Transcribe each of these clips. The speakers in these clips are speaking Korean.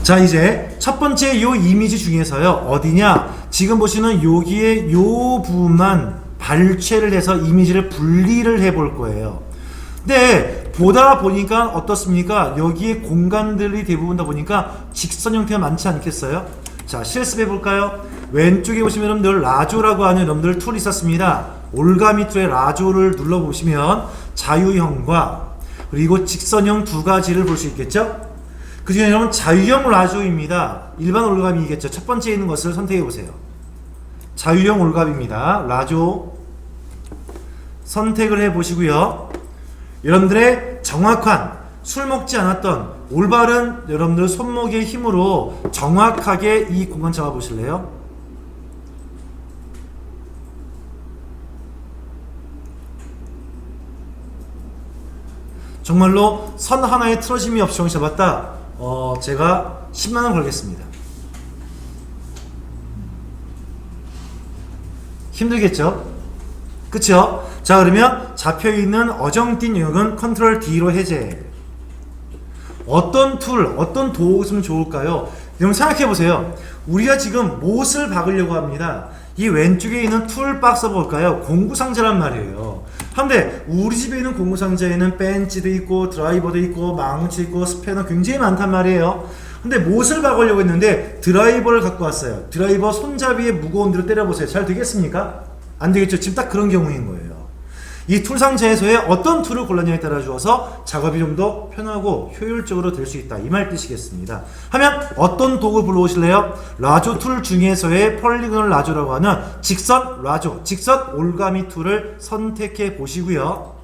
자, 이제 첫 번째 요 이미지 중에서요, 어디냐? 지금 보시는 여기에 요 부분만 발췌를 해서 이미지를 분리를 해 볼 거예요. 근데 보다 보니까 어떻습니까? 여기에 공간들이 대부분 다 보니까 직선 형태가 많지 않겠어요? 자, 실습해 볼까요? 왼쪽에 보시면 여러분들 라조라고 하는 여러분들 툴이 있었습니다. 올가미 툴의 라조를 눌러보시면 자유형과 그리고 직선형 두 가지를 볼 수 있겠죠? 그 중에 여러분 자유형 라조입니다. 일반 올가미이겠죠. 첫 번째에 있는 것을 선택해 보세요. 자유형 올가미입니다. 라조 선택을 해 보시고요. 여러분들의 정확한 술 먹지 않았던 올바른 여러분들 손목의 힘으로 정확하게 이 공간 잡아 보실래요? 정말로 선 하나에 틀어짐이 없이 정신 잡았다. 제가 10만원 걸겠습니다. 힘들겠죠? 그쵸? 자, 그러면 잡혀있는 어정뛴 영역은 컨트롤 D로 해제. 어떤 툴, 어떤 도구 쓰면 좋을까요? 여러분 생각해보세요. 우리가 지금 못을 박으려고 합니다. 이 왼쪽에 있는 툴 박스 볼까요? 공구상자란 말이에요. 근데 우리 집에 있는 공구상자에는 벤치도 있고 드라이버도 있고 망치 있고 스패너 굉장히 많단 말이에요. 근데 못을 박으려고 했는데 드라이버를 갖고 왔어요. 드라이버 손잡이에 무거운 대로 때려보세요. 잘 되겠습니까? 안 되겠죠. 지금 딱 그런 경우인 거예요. 이 툴 상자에서의 어떤 툴을 골랐냐에 따라 주어서 작업이 좀 더 편하고 효율적으로 될 수 있다, 이 말 뜻이겠습니다. 하면 어떤 도구 불러오실래요? 라조 툴 중에서의 폴리곤 라조라고 하는 직선 라조, 직선 올가미 툴을 선택해 보시고요.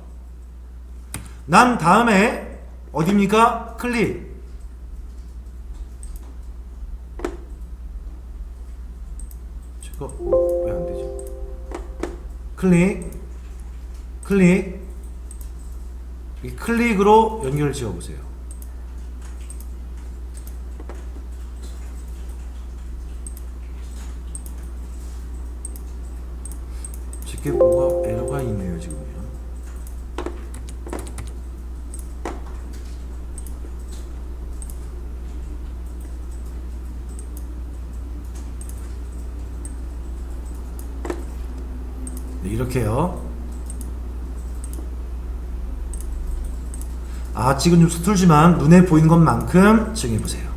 난 다음에 어디입니까? 클릭. 저거 왜 안 되죠? 클릭. 클릭. 이 클릭으로 연결을 지어 보세요. 쉽게 뭐가 에러가 있네요, 지금요. 네, 이렇게요. 지금 좀 서툴지만 눈에 보이는 것만큼 정해보세요.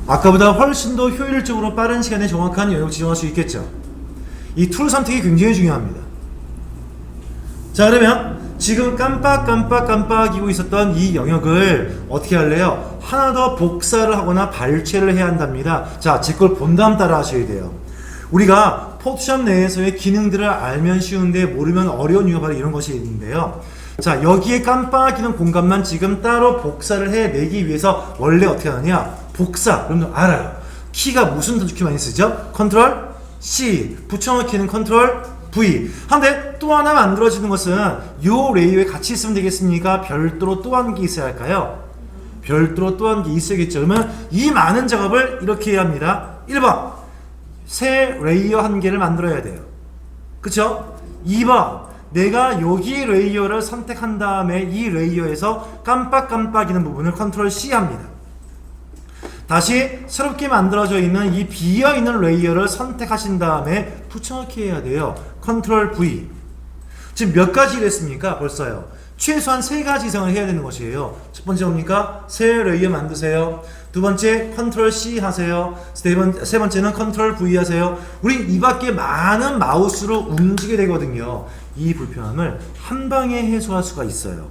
아까보다 훨씬 더 효율적으로 빠른 시간에 정확한 영역 지정할 수 있겠죠. 이 툴 선택이 굉장히 중요합니다. 자, 그러면 지금 깜빡이고 있었던 이 영역을 어떻게 할래요? 하나 더 복사를 하거나 발췌를 해야 한답니다. 자, 제 걸 본 다음 따라 하셔야 돼요. 우리가 포토샵 내에서의 기능들을 알면 쉬운데 모르면 어려운 이유가 바로 이런 것이 있는데요. 자, 여기에 깜빡이는 공간만 지금 따로 복사를 해내기 위해서 원래 어떻게 하느냐? 복사, 여러분들 알아요. 키가 무슨 단축키 많이 쓰죠? 컨트롤 C, 붙여넣기는 컨트롤 V. 한데 또 하나 만들어지는 것은 요 레이어에 같이 있으면 되겠습니까? 별도로 또 한 개 있어야 할까요? 별도로 또 한 개 있어야겠죠. 그러면 이 많은 작업을 이렇게 해야 합니다. 1번, 새 레이어 한 개를 만들어야 돼요. 그쵸? 2번, 내가 여기 레이어를 선택한 다음에 이 레이어에서 깜빡이는 부분을 컨트롤 C 합니다. 다시 새롭게 만들어져 있는 이 비어있는 레이어를 선택하신 다음에 붙여넣기 해야 돼요. 컨트롤 V. 지금 몇 가지를 했습니까? 벌써요. 최소한 3가지 이상을 해야 되는 것이에요. 첫 번째 뭡니까? 새 레이어 만드세요. 두 번째 컨트롤 C 하세요. 세 번째는 컨트롤 V 하세요. 우리 이 밖에 많은 마우스로 움직이게 되거든요. 이 불편함을 한 방에 해소할 수가 있어요.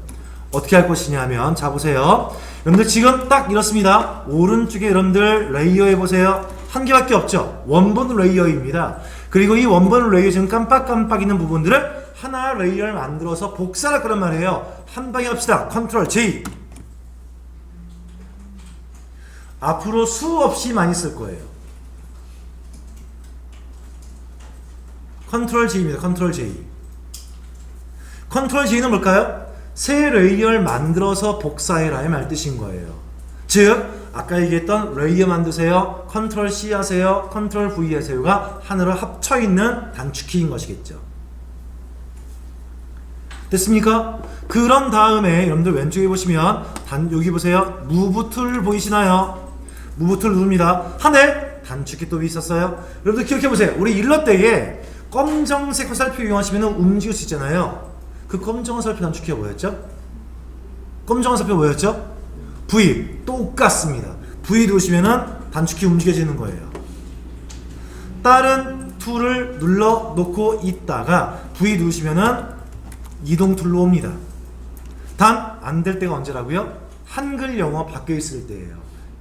어떻게 할 것이냐 하면, 자 보세요. 여러분들 지금 딱 이렇습니다. 오른쪽에 여러분들 레이어 해보세요. 한 개밖에 없죠. 원본 레이어입니다. 그리고 이 원본 레이어 지금 깜빡이는 부분들을 하나 레이어를 만들어서 복사를 할 거란 말이에요. 한 방에 합시다. 컨트롤 J. 앞으로 수없이 많이 쓸 거예요. 컨트롤 J입니다. 컨트롤 J. 컨트롤 J는 뭘까요? 새 레이어를 만들어서 복사해라의 말 뜻인 거예요. 즉 아까 얘기했던 레이어 만드세요, 컨트롤 C 하세요, 컨트롤 V 하세요가 하나로 합쳐있는 단축키인 것이겠죠. 됐습니까? 그런 다음에 여러분들 왼쪽에 보시면 여기 보세요. 무브 툴 보이시나요? 무브 툴 누릅니다. 하늘 단축키 또 있었어요. 여러분들 기억해보세요. 우리 일러 때에 검정색 화살표 이용하시면 움직일 수 있잖아요. 그 검정 화살표 단축키가 뭐였죠? 검정 화살표 뭐였죠? V. 똑같습니다. V 누르시면은 단축키 움직여지는 거예요. 다른 툴을 눌러 놓고 있다가 V 누르시면은 이동 툴로 옵니다. 단 안 될 때가 언제라고요? 한글 영어 바뀌어 있을 때예요.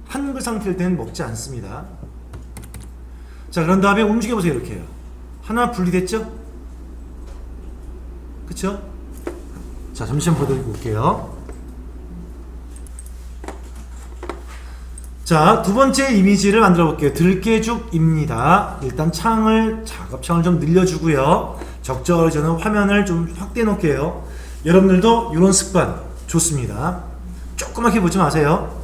한글 상태일 때는 먹지 않습니다. 자, 그런 다음에 움직여 보세요. 이렇게요. 하나 분리됐죠? 그쵸? 자, 잠시만 보여드리고 올게요. 자, 두 번째 이미지를 만들어 볼게요. 들깨죽입니다. 일단 작업창을 좀 늘려주고요. 적절히 저는 화면을 좀 확대해 놓을게요. 여러분들도 이런 습관 좋습니다. 조그맣게 보지 마세요.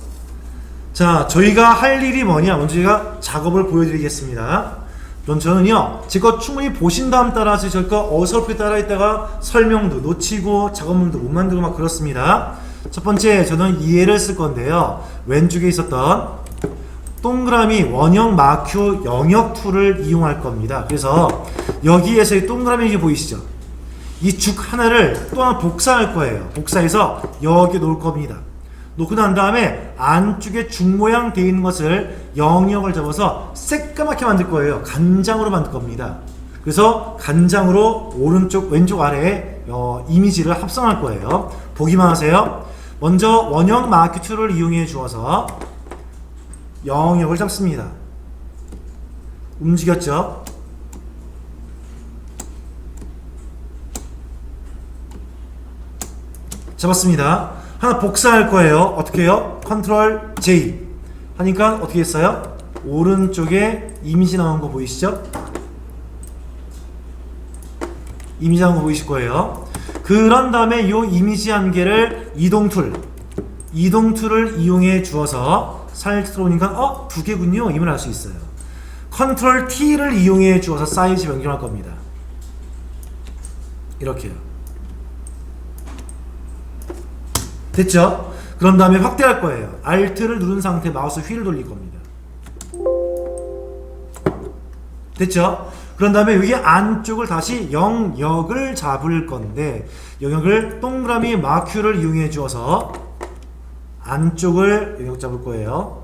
자, 저희가 할 일이 뭐냐? 먼저 제가 작업을 보여드리겠습니다. 그럼 저는요, 제 거 충분히 보신 다음 따라서 제 거 어설프게 따라 있다가 설명도 놓치고 작업문도 못 만들고 막 그렇습니다. 첫 번째, 저는 이해를 쓸 건데요. 왼쪽에 있었던 동그라미 원형 마큐 영역 툴을 이용할 겁니다. 그래서 여기에서 이 동그라미 이게 보이시죠? 이 죽 하나를 또 하나 복사할 거예요. 복사해서 여기 놓을 겁니다. 놓고 난 다음에 안쪽에 죽 모양 되어 있는 것을 영역을 잡아서 새까맣게 만들 거예요. 간장으로 만들 겁니다. 그래서 간장으로 오른쪽 왼쪽 아래에 이미지를 합성할 거예요. 보기만 하세요. 먼저 원형 마크 툴을 이용해 주어서 영역을 잡습니다. 움직였죠? 잡았습니다. 하나 복사할 거예요. 어떻게 해요? 컨트롤 J 하니까 어떻게 했어요? 오른쪽에 이미지 나온 거 보이시죠? 이미지 나온 거 보이실 거예요. 그런 다음에 이 이미지 한 개를 이동 툴을 이용해 주어서 살짝 들어오니까 두 개군요. 이걸 알 수 있어요. 컨트롤 T를 이용해 주어서 사이즈 변경할 겁니다. 이렇게요. 됐죠? 그런 다음에 확대할 거예요. Alt를 누른 상태 마우스 휠을 돌릴 겁니다. 됐죠? 그런 다음에 여기 안쪽을 다시 영역을 잡을 건데 영역을 동그라미 마큐를 이용해 주어서 안쪽을 영역 잡을 거예요.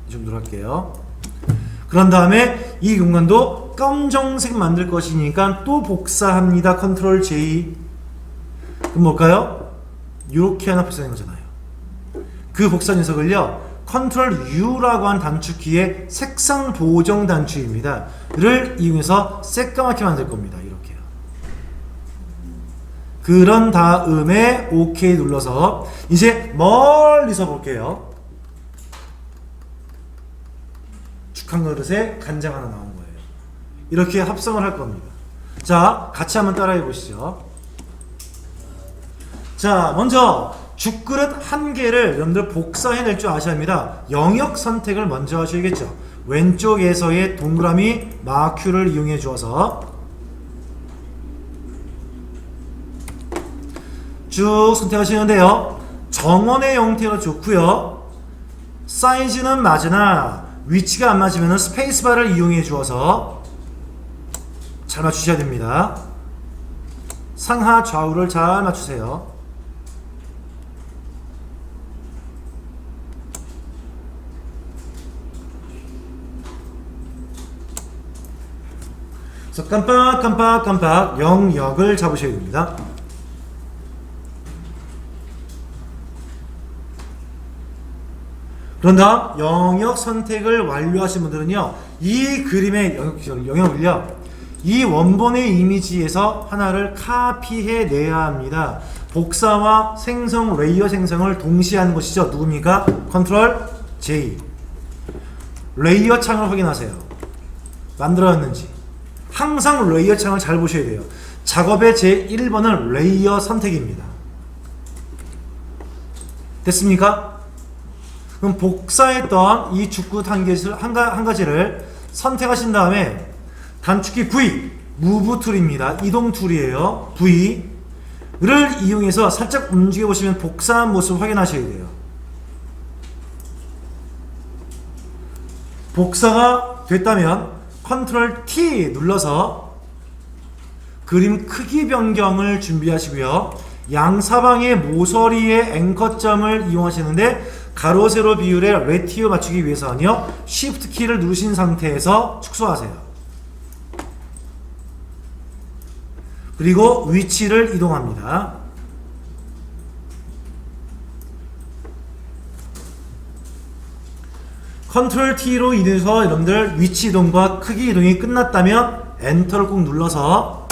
좀 누를게요. 그런 다음에 이 공간도 검정색 만들 것이니까 또 복사합니다. 컨트롤 J. 그럼 뭘까요? 이렇게 하나 복사된 거잖아요. 그 복사 녀석을요, 컨트롤 U라고 한 단축키의 색상 보정 단추입니다. 를 이용해서 새까맣게 만들 겁니다. 이렇게요. 그런 다음에 OK 눌러서 이제 멀리서 볼게요. 죽한 그릇에 간장 하나 나온 거예요. 이렇게 합성을 할 겁니다. 자, 같이 한번 따라해 보시죠. 자, 먼저 죽그릇 한 개를 여러분들 복사해낼 줄 아셔야 합니다. 영역 선택을 먼저 하셔야겠죠. 왼쪽에서의 동그라미 마큐를 이용해 주어서 쭉 선택하시는데요. 정원의 형태로 좋고요. 사이즈는 맞으나 위치가 안 맞으면 스페이스바를 이용해 주어서 잘 맞추셔야 됩니다. 상하 좌우를 잘 맞추세요. 그래서 깜빡 영역을 잡으셔야 됩니다. 그런 다음 영역 선택을 완료하신 분들은요, 이 그림의 영역을요, 이 원본의 이미지에서 하나를 카피해 내야 합니다. 복사와 생성, 레이어 생성을 동시에 하는 것이죠. 누굽니까? 컨트롤 J. 레이어 창을 확인하세요. 만들어졌는지. 항상 레이어 창을 잘 보셔야 돼요. 작업의 제1번은 레이어 선택입니다. 됐습니까? 그럼 복사했던 이 축구 한 가지를 선택하신 다음에 단축키 V, 무브 툴입니다. 이동 툴이에요. V를 이용해서 살짝 움직여 보시면 복사한 모습 확인하셔야 돼요. 복사가 됐다면 컨트롤 T 눌러서 그림 크기 변경을 준비하시고요. 양사방의 모서리의 앵커점을 이용하시는데 가로 세로 비율의 레티오 맞추기 위해서는요. Shift 키를 누르신 상태에서 축소하세요. 그리고 위치를 이동합니다. 컨트롤 T로 인해서 여러분들 위치 이동과 크기 이동이 끝났다면 엔터를 꼭 눌러서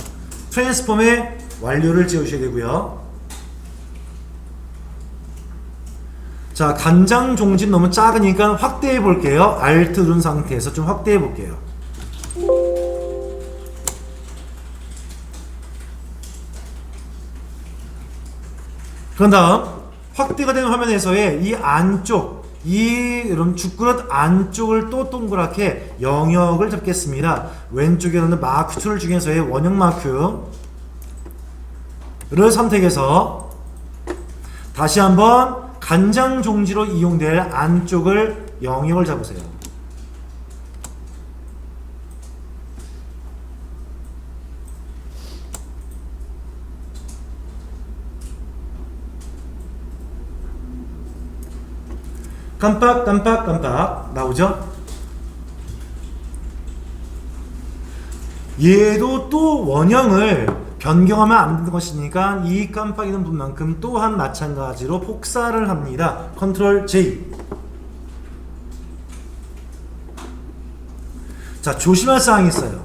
트랜스폼의 완료를 지어주셔야 되고요. 자, 간장 종지는 너무 작으니까 확대해 볼게요. Alt 누른 상태에서 좀 확대해 볼게요. 그런 다음 확대가 된 화면에서의 이 안쪽, 여러분 죽그릇 안쪽을 또 동그랗게 영역을 잡겠습니다. 왼쪽에 있는 마크 툴 중에서의 원형 마크를 선택해서 다시 한번 간장 종지로 이용될 안쪽을 영역을 잡으세요. 깜빡 나오죠? 얘도 또 원형을 변경하면 안 되는 것이니까 이 깜빡이는 분만큼 또한 마찬가지로 복사를 합니다. 컨트롤 J. 자, 조심할 사항이 있어요.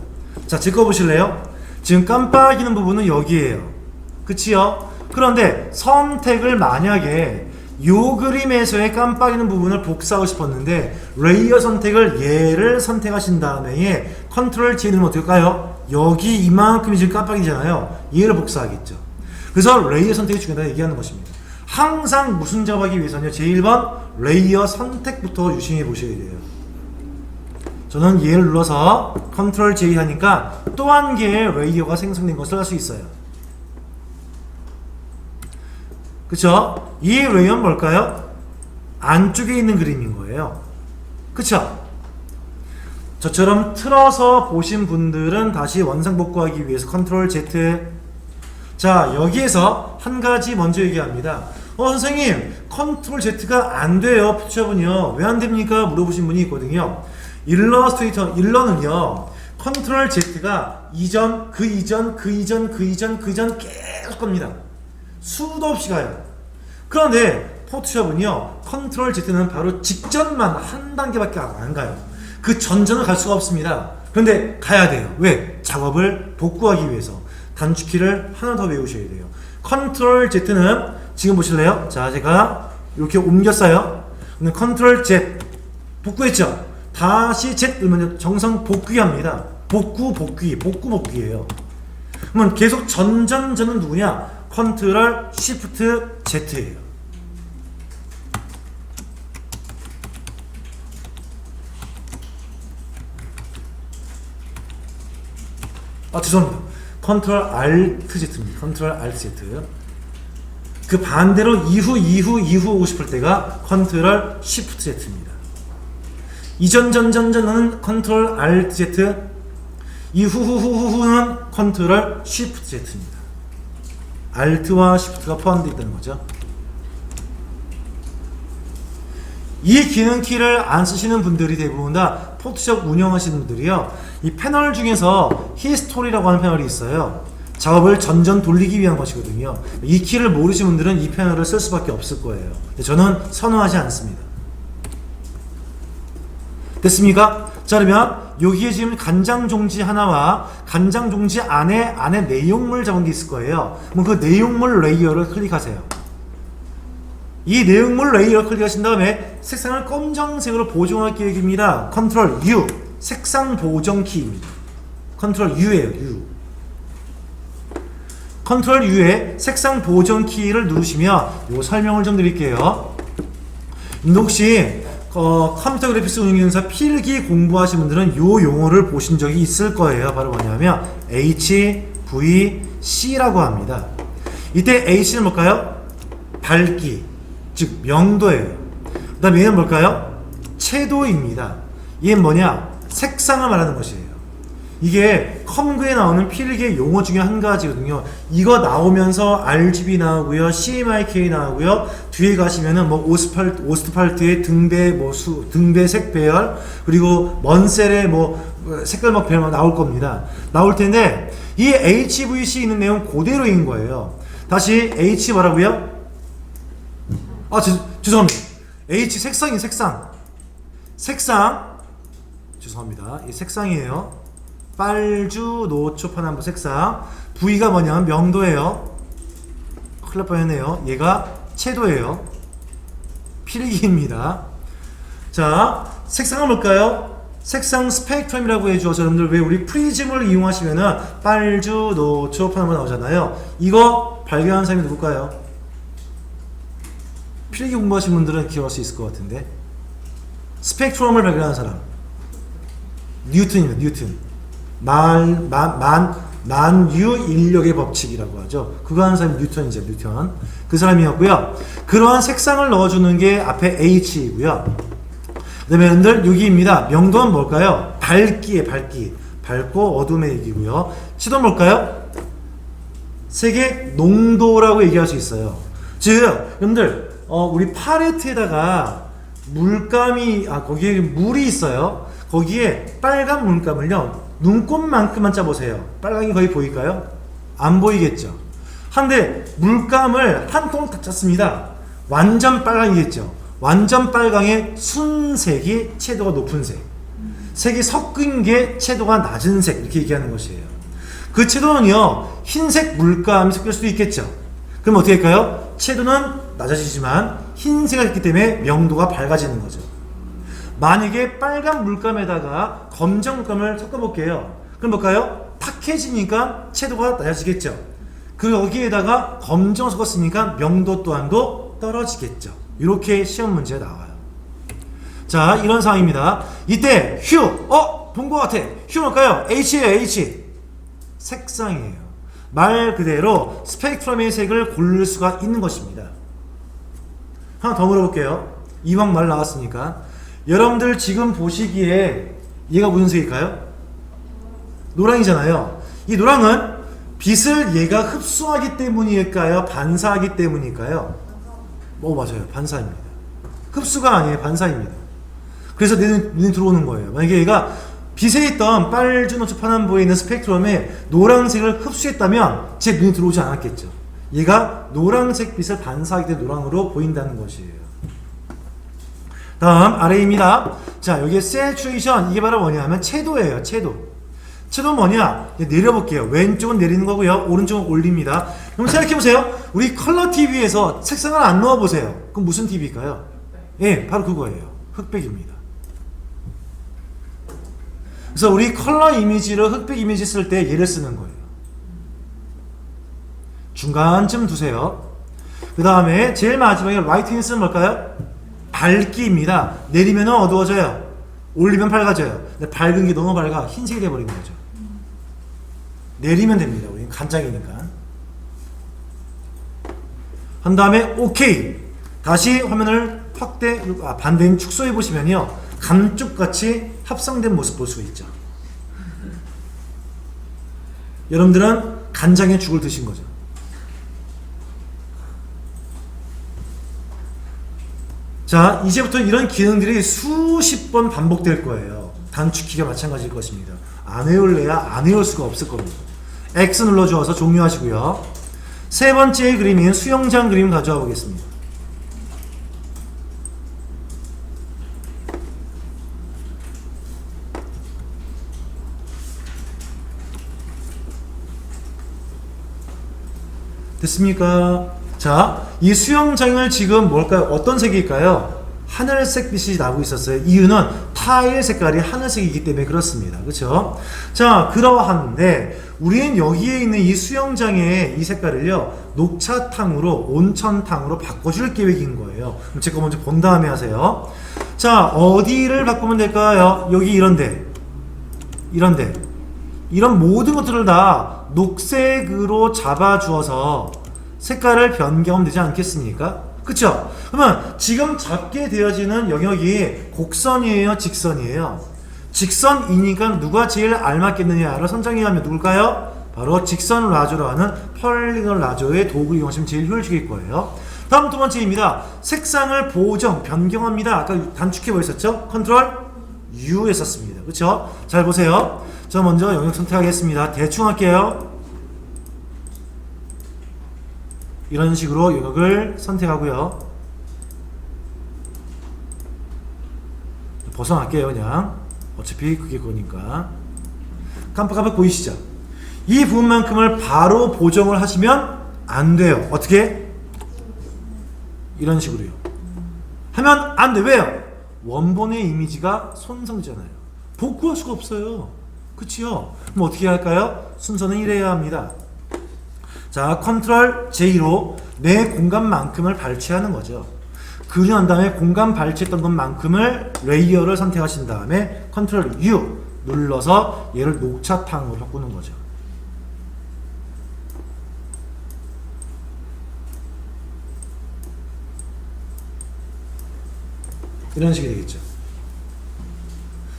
자, 제 거 보실래요? 지금 깜빡이는 부분은 여기에요. 그치요? 그런데 선택을 만약에 요 그림에서의 깜빡이는 부분을 복사하고 싶었는데 레이어 선택을 얘를 선택하신 다음에 컨트롤 G를 누르면 어떨까요? 여기 이만큼이 지금 깜빡이잖아요. 얘를 복사하겠죠. 그래서 레이어 선택이 중요하다 얘기하는 것입니다. 항상 무슨 작업하기 위해서는요. 제1번 레이어 선택부터 유심히 보셔야 돼요. 저는 얘를 눌러서 컨트롤 J 하니까 또 한 개의 레이어가 생성된 것을 할 수 있어요. 그쵸? 이 레이어는 뭘까요? 안쪽에 있는 그림인 거예요. 그쵸? 저처럼 틀어서 보신 분들은 다시 원상복구하기 위해서 컨트롤 Z. 자, 여기에서 한 가지 먼저 얘기합니다. 선생님, 컨트롤 Z가 안 돼요. 포토샵은요. 왜 안 됩니까? 물어보신 분이 있거든요. 일러는요. 컨트롤 Z가 이전, 그 이전 계속 갑니다. 수도 없이 가요. 그런데 포토샵은요. 컨트롤 Z는 바로 직전만 한 단계밖에 안 가요. 그 전전을 갈 수가 없습니다. 그런데 가야 돼요. 왜? 작업을 복구하기 위해서 단축키를 하나 더 외우셔야 돼요. 컨트롤 Z는 지금 보실래요? 자, 제가 이렇게 옮겼어요. 컨트롤 Z 복구했죠? 다시 Z 누르면 정상 복귀합니다. 복구예요. 그러면 계속 전전은 누구냐? 컨트롤 쉬프트 Z예요. 죄송합니다. 컨트롤 Alt Z입니다. 컨트롤 Alt Z. 그 반대로 이후 오고 싶을 때가 컨트롤 쉬프트 Z입니다. 이전전은 컨트롤 Alt Z, 이후는 컨트롤 쉬프트 Z입니다. Alt와 Shift가 포함되어 있다는 거죠. 이 기능 키를 안 쓰시는 분들이 대부분 다 포토샵 운영하시는 분들이요. 이 패널 중에서 히스토리라고 하는 패널이 있어요. 작업을 전전 돌리기 위한 것이거든요. 이 키를 모르시는 분들은 이 패널을 쓸 수밖에 없을 거예요. 저는 선호하지 않습니다. 됐습니까? 자, 그러면 여기에 지금 간장 종지 하나와 간장 종지 안에 내용물 적은 게 있을 거예요. 그럼 그 내용물 레이어를 클릭하세요. 이 내용물 레이어를 클릭하신 다음에 색상을 검정색으로 보정할 계획입니다. 컨트롤 U, 색상 보정 키입니다. 컨트롤 U예요. U. 컨트롤 U에 색상 보정 키를 누르시면 요 설명을 좀 드릴게요. 근데 혹시 컴퓨터 그래픽스 운영기능사 필기 공부하신 분들은 요 용어를 보신 적이 있을 거예요. 바로 뭐냐면 HVC라고 합니다. 이때 H는 뭘까요? 밝기, 즉 명도예요. 그 다음에 얘는 뭘까요? 채도입니다. 얘는 뭐냐? 색상을 말하는 것이에요. 이게 컴그에 나오는 필기의 용어 중에 한 가지거든요. 이거 나오면서 RGB 나오고요, CMYK 나오고요. 뒤에 가시면은 뭐 오스트팔트의 등배 등배 색 배열, 그리고 먼셀의 뭐 색깔막 배열 나올 겁니다. 나올 텐데 이 HVC 있는 내용 그대로인 거예요. 다시 H 뭐라고요? 죄송합니다. H 색상이 색상. 죄송합니다. 이 색상이에요. 빨주, 노초, 파남보 색상. V가 뭐냐면 명도예요. 큰일 날 뻔했네요. 얘가 채도예요. 필기입니다. 자, 색상은 뭘까요? 색상 스펙트럼이라고 해주어서 여러분들 왜 우리 프리즘을 이용하시면은 빨주, 노초, 파남보 나오잖아요. 이거 발견한 사람이 누굴까요? 필기 공부하신 분들은 기억할 수 있을 것 같은데. 스펙트럼을 발견한 사람. 뉴턴입니다. 뉴턴. 만유 인력의 법칙이라고 하죠. 그거 하는 사람이 뉴턴이죠. 뉴턴. 그 사람이었고요. 그러한 색상을 넣어주는 게 앞에 H이고요. 그 다음에 여러분들 여기입니다. 명도는 뭘까요? 밝기에 밝기. 밝고 어둠의 얘기고요. 채도는 뭘까요? 색의 농도라고 얘기할 수 있어요. 즉 여러분들 우리 팔레트에다가 물감이 거기에 물이 있어요. 거기에 빨간 물감을요, 눈곱만큼만 짜보세요. 빨강이 거의 보일까요? 안 보이겠죠. 한데 물감을 한 통 다 짰습니다. 완전 빨강이겠죠. 완전 빨강의 순색이 채도가 높은 색, 색이 섞인 게 채도가 낮은 색, 이렇게 얘기하는 것이에요. 그 채도는요, 흰색 물감이 섞일 수도 있겠죠. 그럼 어떻게 할까요? 채도는 낮아지지만 흰색이 있기 때문에 명도가 밝아지는 거죠. 만약에 빨간 물감에다가 검정 물감을 섞어볼게요. 그럼 뭘까요? 탁해지니까 채도가 낮아지겠죠. 여기에다가 검정 섞었으니까 명도 또한도 떨어지겠죠. 이렇게 시험 문제가 나와요. 자, 이런 상황입니다. 이때 휴! 본 것 같아. 휴 뭘까요? H예요. H. 색상이에요. 말 그대로 스펙트럼의 색을 고를 수가 있는 것입니다. 하나 더 물어볼게요. 이왕 말 나왔으니까. 여러분들 지금 보시기에 얘가 무슨 색일까요? 노랑이잖아요. 이 노랑은 빛을 얘가 흡수하기 때문일까요? 반사하기 때문일까요? 맞아요. 반사입니다. 흡수가 아니에요. 반사입니다. 그래서 내 눈에 들어오는 거예요. 만약에 얘가 빛에 있던 빨주, 노초, 파남보에 있는 스펙트럼에 노란색을 흡수했다면 제 눈에 들어오지 않았겠죠. 얘가 노란색 빛을 반사하기 때문에 노랑으로 보인다는 것이에요. 다음 아래입니다. 자, 여기에 saturation, 이게 바로 뭐냐면 채도예요. 채도는 뭐냐? 내려볼게요. 왼쪽은 내리는 거고요, 오른쪽은 올립니다. 그럼 생각해보세요. 우리 컬러 TV에서 색상을 안 넣어보세요. 그럼 무슨 TV일까요? 예, 바로 그거예요. 흑백입니다. 그래서 우리 컬러 이미지를 흑백 이미지 쓸 때 얘를 쓰는 거예요. 중간쯤 두세요. 그 다음에 제일 마지막에 라이트니스는 뭘까요? 밝기입니다. 내리면 어두워져요. 올리면 밝아져요. 근데 밝은 게 너무 밝아 흰색이 돼버리는 거죠. 내리면 됩니다. 우리는 간장이니까. 한 다음에 OK. 다시 화면을 반대인 축소해 보시면요, 감쪽같이 합성된 모습 볼 수 있죠. 여러분들은 간장에 죽을 드신 거죠. 자, 이제부터 이런 기능들이 수십 번 반복될 거예요. 단축키가 마찬가지일 것입니다. 안 외울래야 안 외울 수가 없을 겁니다. X 눌러주어서 종료하시고요. 세 번째 그림인 수영장 그림 가져와 보겠습니다. 됐습니까? 자, 이 수영장을 지금 뭘까요? 어떤 색일까요? 하늘색 빛이 나고 있었어요. 이유는 타일 색깔이 하늘색이기 때문에 그렇습니다. 그렇죠? 자, 그러한데 우리는 여기에 있는 이 수영장의 이 색깔을요, 녹차탕으로, 온천탕으로 바꿔줄 계획인 거예요. 그럼 제 거 먼저 본 다음에 하세요. 자, 어디를 바꾸면 될까요? 여기 이런데, 이런 모든 것들을 다 녹색으로 잡아주어서 색깔을 변경하면 되지 않겠습니까? 그쵸? 그러면 지금 잡게 되어지는 영역이 곡선이에요, 직선이에요? 직선이니까 누가 제일 알맞겠느냐를 선정해야 하면 누굴까요? 바로 직선 라조로 하는 펄리건 라조의 도구를 이용하시면 제일 효율적일 거예요. 다음 두 번째입니다. 색상을 보정, 변경합니다. 아까 단축키 뭐 있었죠? 컨트롤 U 했었습니다. 그쵸? 잘 보세요. 저 먼저 영역 선택하겠습니다. 대충 할게요. 이런 식으로 영역을 선택하고요. 벗어날게요. 그냥 어차피 그게 거니까. 깜빡깜빡 보이시죠? 이 부분만큼을 바로 보정을 하시면 안 돼요. 어떻게? 이런 식으로요. 하면 안 돼. 왜요? 원본의 이미지가 손상되잖아요. 복구할 수가 없어요. 그치요? 그럼 어떻게 할까요? 순서는 이래야 합니다. 자, 컨트롤 J로 내 공간만큼을 발췌하는 거죠. 그리고 난 다음에 공간 발췌했던 것만큼을 레이어를 선택하신 다음에 컨트롤 U 눌러서 얘를 녹차탕으로 바꾸는 거죠. 이런 식이 되겠죠.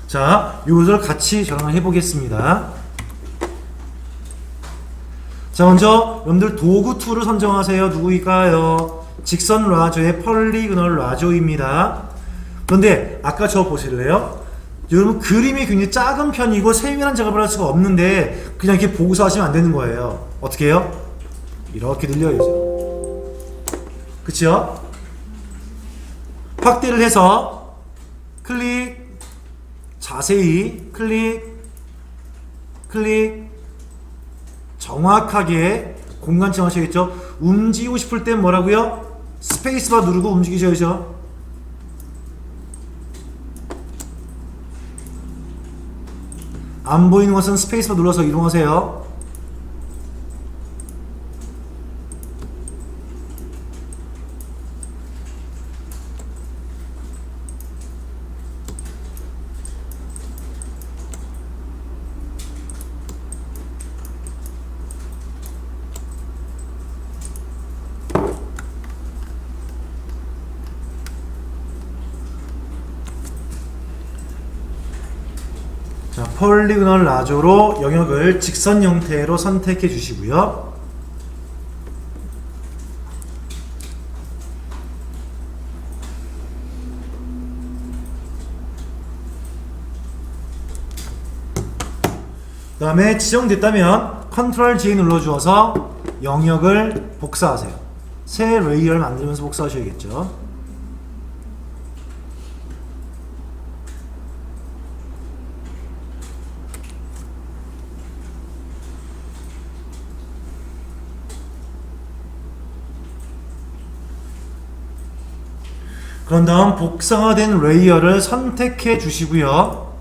자, 이것을 같이 저랑 해보겠습니다. 자, 먼저 여러분들 도구 툴을 선정하세요. 누구일까요? 직선 라조의 펄리그널 라조입니다. 그런데 아까 저 보실래요? 여러분 그림이 굉장히 작은 편이고 세밀한 작업을 할 수가 없는데 그냥 이렇게 보고서 하시면 안 되는 거예요. 어떻게 해요? 이렇게 늘려야죠. 그치요? 확대를 해서 클릭, 자세히 클릭, 정확하게 공간 정하셔야겠죠. 움직이고 싶을 땐 뭐라고요? 스페이스바 누르고 움직이셔야죠. 안 보이는 것은 스페이스바 눌러서 이동하세요. 자, 폴리고널 라조로 영역을 직선 형태로 선택해 주시고요. 그 다음에 지정됐다면 컨트롤 J 눌러주어서 영역을 복사하세요. 새 레이어를 만들면서 복사하셔야겠죠. 그런 다음 복사된 레이어를 선택해 주시고요.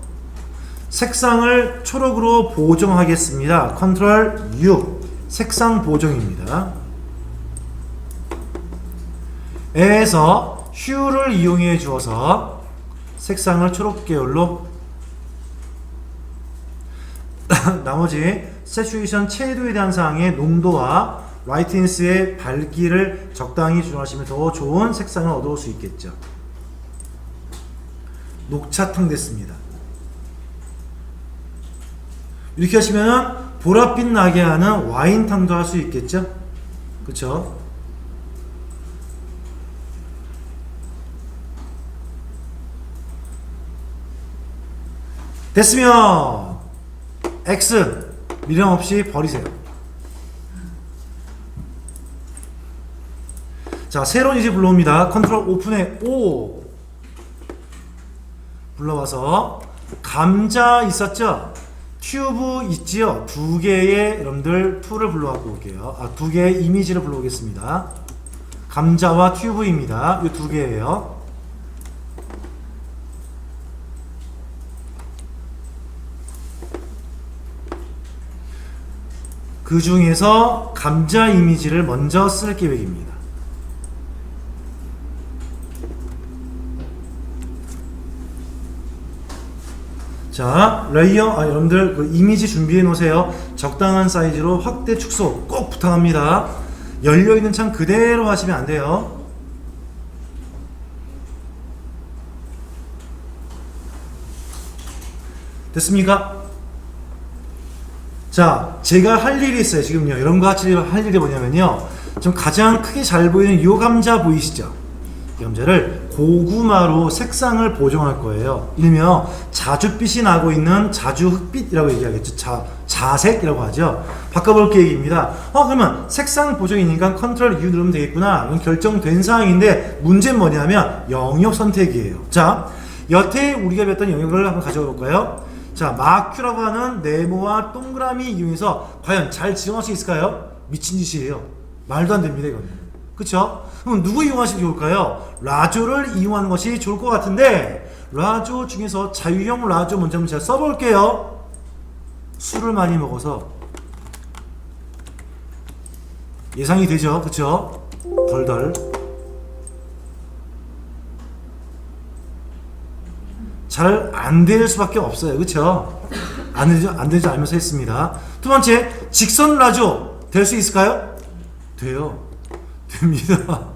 색상을 초록으로 보정하겠습니다. 컨트롤 U 색상 보정입니다. 에서 휴를 이용해 주어서 색상을 초록 계열로 나머지 세츄레이션 채도에 대한 사항의 농도와 라이트니스의 밝기를 적당히 조정하시면 더 좋은 색상을 얻어올 수 있겠죠. 녹차탕 됐습니다. 이렇게 하시면 보랏빛 나게 하는 와인탕도 할 수 있겠죠. 그쵸? 됐으면 X 미련 없이 버리세요. 자, 새로운 이제 불러옵니다. 컨트롤 오픈에 O 불러와서 감자 있었죠? 튜브 있지요? 두 개의 여러분들 툴을 불러갖고 올게요. 두 개의 이미지를 불러오겠습니다. 감자와 튜브입니다. 이 두 개예요. 그 중에서 감자 이미지를 먼저 쓸 계획입니다. 자, 여러분들 그 이미지 준비해 놓으세요. 적당한 사이즈로 확대 축소 꼭 부탁합니다. 열려있는 창 그대로 하시면 안 돼요. 됐습니까? 자, 제가 할 일이 있어요. 지금요. 이런 거 같이 할 일이 뭐냐면요. 좀 가장 크게 잘 보이는 요 감자 보이시죠? 이 감자를 고구마로 색상을 보정할 거예요. 일명 자줏빛이 나고 있는 자주흑빛이라고 얘기하겠죠. 자색이라고 하죠. 바꿔볼 계획입니다. 그러면 색상 보정이니까 컨트롤 U 누르면 되겠구나. 이건 결정된 사항인데 문제는 뭐냐면 영역 선택이에요. 자, 여태 우리가 배웠던 영역을 한번 가져가 볼까요? 자, 마큐라고 하는 네모와 동그라미 이용해서 과연 잘 지정할 수 있을까요? 미친 짓이에요. 말도 안 됩니다, 이건. 그쵸? 그럼 누구 이용하시면 좋을까요? 라조를 이용하는 것이 좋을 것 같은데, 라조 중에서 자유형 라조 먼저 한번 제가 써볼게요. 술을 많이 먹어서 예상이 되죠? 그쵸? 덜덜. 잘 안 될 수밖에 없어요. 그쵸? 안 되죠 알면서 했습니다. 두 번째, 직선 라조 될 수 있을까요? 돼요. 됩니다.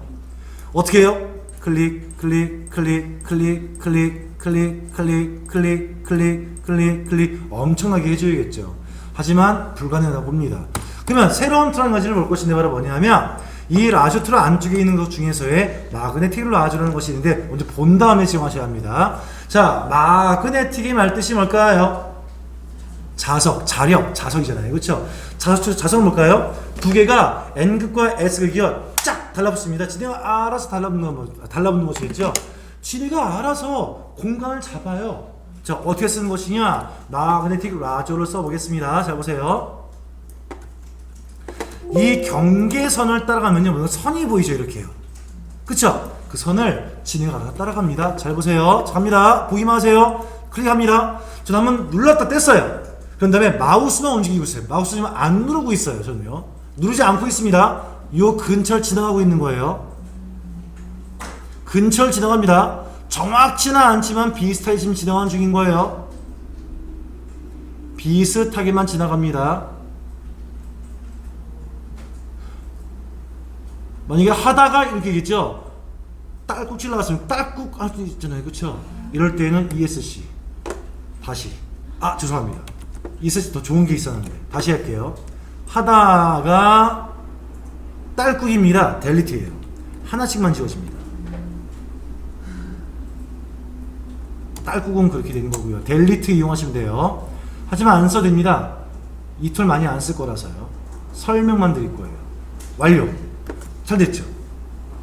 어떻게 해요? 클릭, 클릭, 클릭, 클릭, 클릭, 클릭, 클릭, 클릭, 클릭, 클릭, 클릭 엄청나게 해줘야겠죠. 하지만 불가능하다고 봅니다. 그러면 새로운 툴 한 가지를 볼 것인데 바로 뭐냐면 이 라조 툴 안쪽에 있는 것 중에서의 마그네틱 라조라는 것이 있는데 먼저 본 다음에 지정하셔야 합니다. 자, 마그네틱의 말뜻이 뭘까요? 자석, 자력, 자석이잖아요. 그렇죠? 자석은 뭘까요? 두 개가 N극과 S극이요. 쫙 달라붙습니다. 지네가 알아서 달라붙는 것이겠죠? 지네가 알아서 공간을 잡아요. 자, 어떻게 쓰는 것이냐? 마그네틱 라조를 써보겠습니다. 잘 보세요. 이 경계선을 따라가면요. 선이 보이죠? 이렇게요. 그쵸? 그 선을 지네가 알아서 따라갑니다. 잘 보세요. 자, 갑니다. 보기만 하세요. 클릭합니다. 저 한번 눌렀다 뗐어요. 그런 다음에 마우스만 움직이고 있어요. 마우스 지금 안 누르고 있어요. 저는요. 누르지 않고 있습니다. 요 근처를 지나가고 있는 거예요. 근처를 지나갑니다. 정확치는 않지만 비슷하게 지금 지나가는 중인 거예요. 비슷하게만 지나갑니다. 만약에 하다가 이렇게겠죠. 딸꾹 찔러갔으면 딸꾹 할 수 있잖아요. 그렇죠? 이럴 때는 ESC 다시 죄송합니다. ESC 더 좋은 게 있었는데 다시 할게요. 하다가 딸꾹입니다. 델리트예요. 하나씩만 지워집니다. 딸꾹은 그렇게 되는 거고요. 델리트 이용하시면 돼요. 하지만 안 써도 됩니다. 이 툴 많이 안 쓸 거라서요. 설명만 드릴 거예요. 완료. 잘 됐죠?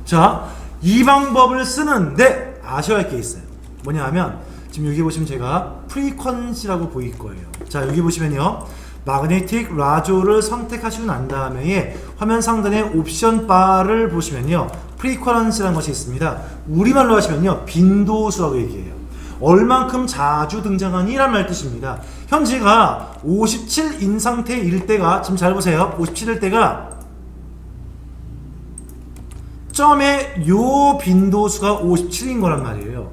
자, 이 방법을 쓰는데 아셔야 할 게 있어요. 뭐냐 하면 지금 여기 보시면 제가 프리퀀시라고 보일 거예요. 자, 여기 보시면요. 마그네틱 라조를 선택하시고 난 다음에 화면 상단에 옵션 바를 보시면요. 프리퀀시라는 것이 있습니다. 우리말로 하시면요. 빈도수라고 얘기해요. 얼만큼 자주 등장하니? 라는 말 뜻입니다. 현재가 57인 상태일 때가 지금 잘 보세요. 57일 때가 점의 요 빈도수가 57인 거란 말이에요.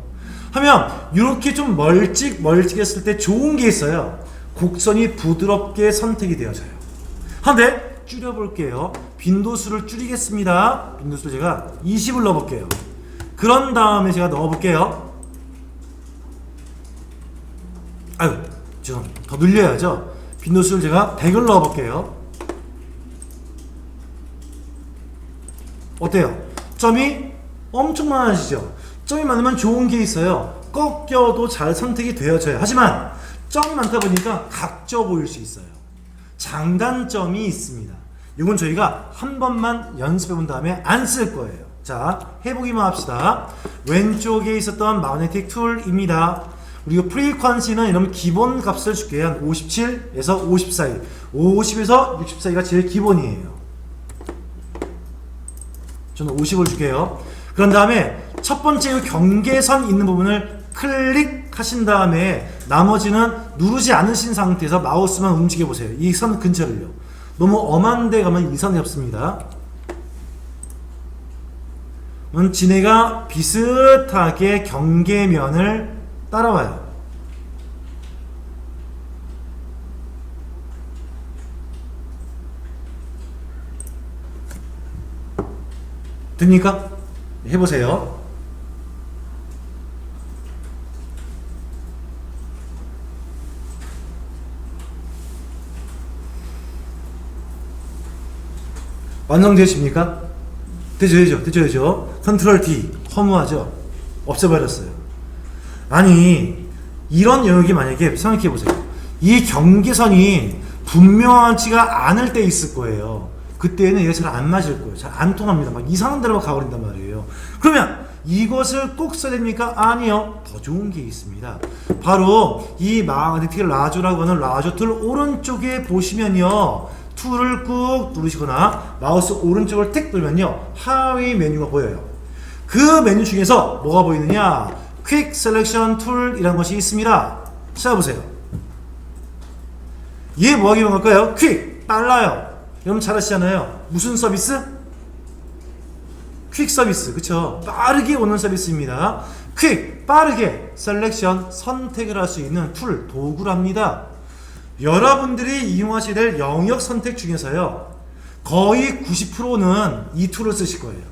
하면 이렇게 좀 멀찍했을 때 좋은 게 있어요. 곡선이 부드럽게 선택이 되어져요. 한데 줄여볼게요. 빈도수를 줄이겠습니다. 빈도수를 제가 20을 넣어볼게요. 그런 다음에 제가 넣어볼게요. 더 늘려야죠. 빈도수를 제가 100을 넣어볼게요. 어때요? 점이 엄청 많아지죠? 점이 많으면 좋은 게 있어요. 꺾여도 잘 선택이 되어져요. 하지만 점이 많다 보니까 각져 보일 수 있어요. 장단점이 있습니다. 이건 저희가 한 번만 연습해 본 다음에 안 쓸 거예요. 자, 해보기만 합시다. 왼쪽에 있었던 마그네틱 툴입니다. 그리고 프리퀀시는 이런 기본 값을 줄게요. 한 57에서 50 사이. 50에서 60 사이가 제일 기본이에요. 저는 50을 줄게요. 그런 다음에 첫 번째 경계선 있는 부분을 클릭하신 다음에 나머지는 누르지 않으신 상태에서 마우스만 움직여 보세요. 이 선 근처를요. 너무 엄한 데 가면 이상이 없습니다. 지네가 비슷하게 경계면을 따라와요. 됩니까? 해보세요. 완성되십니까? 되죠. 컨트롤 D 허무하죠? 없애버렸어요. 아니 이런 영역이 만약에 생각해보세요. 이 경계선이 분명하지가 않을 때 있을 거예요. 그때는 얘가 잘 안 맞을 거예요. 잘 안 통합니다. 막 이상한 데로 가버린단 말이에요. 그러면 이것을 꼭 써야 됩니까? 아니요. 더 좋은 게 있습니다. 바로 이 마그네틱 라조라고 하는 라조 툴 오른쪽에 보시면요. 툴을 꾹 누르시거나 마우스 오른쪽을 택 누르면요. 하위 메뉴가 보여요. 그 메뉴 중에서 뭐가 보이느냐? 퀵 셀렉션 툴이라는 것이 있습니다. 찾아보세요. 얘 뭐하기 위한 걸까요? 퀵! 빨라요. 여러분 잘 아시잖아요. 무슨 서비스? 퀵 서비스. 그쵸? 빠르게 오는 서비스입니다. 퀵! 빠르게 셀렉션 선택을 할 수 있는 툴, 도구랍니다. 여러분들이 이용하셔야 될 영역 선택 중에서요. 거의 90%는 이 툴을 쓰실 거예요.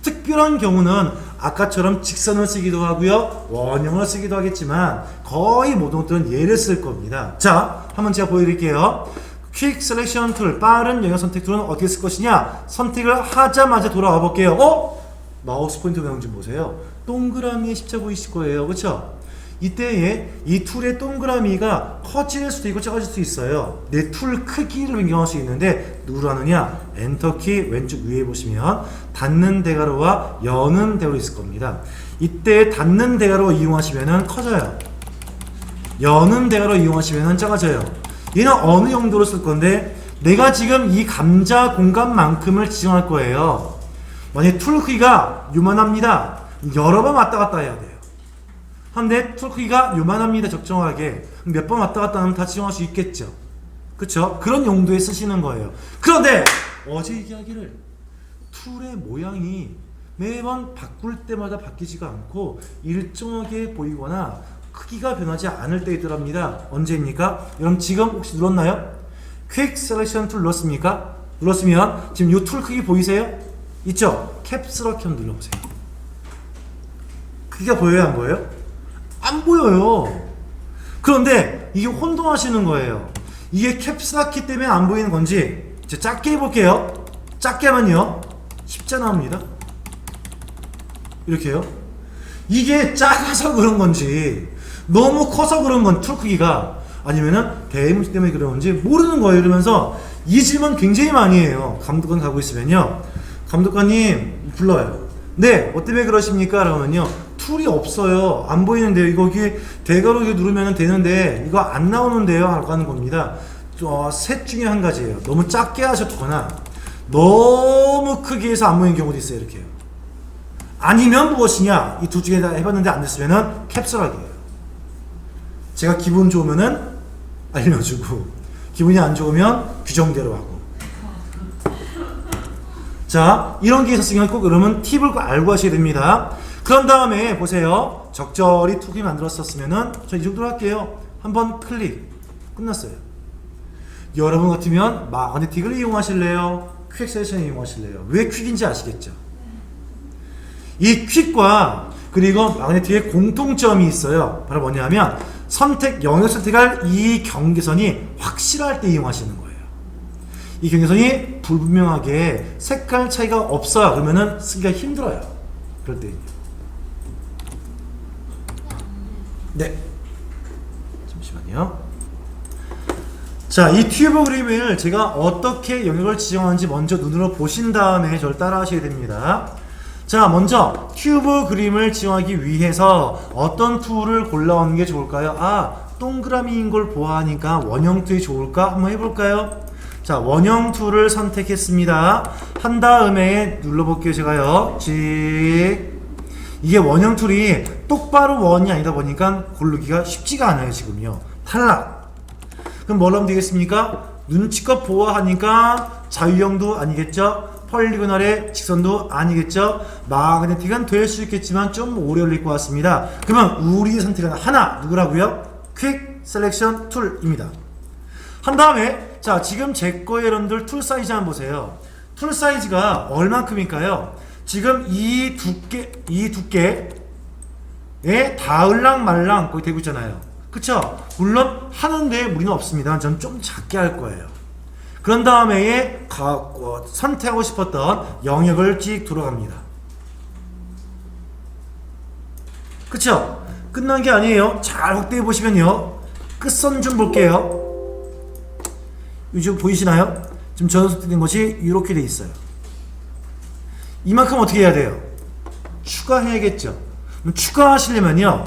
특별한 경우는 아까처럼 직선을 쓰기도 하고요. 원형을 쓰기도 하겠지만 거의 모든 것들은 얘를 쓸 겁니다. 자, 한번 제가 보여드릴게요. 퀵 셀렉션 툴, 빠른 영역 선택 툴은 어떻게 쓸 것이냐? 선택을 하자마자 돌아와 볼게요. 마우스 포인터 모양 좀 보세요. 동그라미의 십자 보이실 거예요. 그렇죠? 이때에 이 툴의 동그라미가 커질 수도 있고 작아질 수도 있어요. 내 툴 크기를 변경할 수 있는데 누구로 하느냐? 엔터키 왼쪽 위에 보시면 닫는 대괄호와 여는 대괄호 있을 겁니다. 이때 닫는 대괄호 이용하시면 커져요. 여는 대괄호 이용하시면 작아져요. 얘는 어느 용도로 쓸 건데 내가 지금 이 감자 공간만큼을 지정할 거예요. 만약에 툴 크기가 요만합니다. 여러 번 왔다 갔다 해야 돼요. 한데 툴 크기가 요만합니다. 적정하게 몇 번 왔다 갔다 하면 다 지정할 수 있겠죠. 그쵸? 그런 용도에 쓰시는 거예요. 그런데 어제 얘기하기를 툴의 모양이 매번 바꿀 때마다 바뀌지가 않고 일정하게 보이거나 크기가 변하지 않을 때 있더랍니다. 언제입니까? 여러분 지금 혹시 눌렀나요? 퀵 셀렉션 툴 눌렀습니까? 눌렀으면 지금 이 툴 크기 보이세요? 있죠? 캡스럭 키 눌러보세요. 크기가 보여요? 안 보여요? 안 보여요. 그런데 이게 혼동하시는 거예요. 이게 캡스럭 키 때문에 안 보이는 건지 제가 작게 해볼게요. 작게 하면요 십자 나옵니다. 이렇게요. 이게 작아서 그런 건지 너무 커서 그런 건 툴 크기가 아니면은 대문제 때문에 그런 건지 모르는 거예요. 이러면서 이 질문 굉장히 많이 해요. 감독관 가고 있으면요. 감독관님 불러요. 네, 뭐 때문에 그러십니까? 그러면요. 툴이 없어요. 안 보이는데요. 이거 대괄호 누르면 되는데 이거 안 나오는데요. 라고 하는 겁니다. 셋 중에 한 가지예요. 너무 작게 하셨거나 너무 크게 해서 안 보이는 경우도 있어요. 이렇게요. 아니면 무엇이냐? 이 둘 중에 다 해봤는데 안 됐으면은 캡슐하기예요. 제가 기분 좋으면은 알려주고 기분이 안 좋으면 규정대로 하고. 자, 이런 게 있었으면 꼭 그러면 팁을 꼭 알고 하셔야 됩니다. 그런 다음에 보세요. 적절히 툭이 만들었었으면은 저 이 정도로 할게요. 한번 클릭. 끝났어요. 여러분 같으면 마그네틱을 이용하실래요? 퀵 셀렉션을 이용하실래요? 왜 퀵인지 아시겠죠? 이 퀵과 그리고 마그네틱의 공통점이 있어요. 바로 뭐냐면 선택, 영역 선택할 이 경계선이 확실할 때 이용하시는 거예요. 이 경계선이 불분명하게 색깔 차이가 없어요. 그러면은 쓰기가 힘들어요. 그럴 때는요. 네. 잠시만요. 자, 이 튜브 그림을 제가 어떻게 영역을 지정하는지 먼저 눈으로 보신 다음에 저를 따라 하셔야 됩니다. 자, 먼저 튜브 그림을 지정하기 위해서 어떤 툴을 골라오는 게 좋을까요? 동그라미인 걸 보아하니까 원형 툴이 좋을까? 한번 해볼까요? 자, 원형 툴을 선택했습니다. 한 다음에 눌러볼게요. 제가요. 이게 원형 툴이 똑바로 원이 아니다 보니까 고르기가 쉽지가 않아요. 지금요. 탈락. 그럼 뭘 하면 되겠습니까? 눈치껏 보아하니까 자유형도 아니겠죠? 폴리고널의 직선도 아니겠죠? 마그네틱은 될 수 있겠지만 좀 오래 걸릴 것 같습니다. 그러면 우리의 선택은 하나, 누구라고요? 퀵 셀렉션 툴입니다. 한 다음에 자, 지금 제 거에 여러분들 툴 사이즈 한번 보세요. 툴 사이즈가 얼만큼일까요? 지금 이 두께에 닿을랑 말랑 거의 되고 있잖아요. 그쵸? 물론 하는데 무리는 없습니다. 저는 좀 작게 할 거예요. 그런 다음에 선택하고 싶었던 영역을 찍 들어갑니다. 그쵸? 끝난 게 아니에요. 잘 확대해 보시면요. 끝선 좀 볼게요. 지금 보이시나요? 지금 저는 선택된 것이 이렇게 돼 있어요. 이만큼 어떻게 해야 돼요? 추가해야겠죠. 추가하시려면요,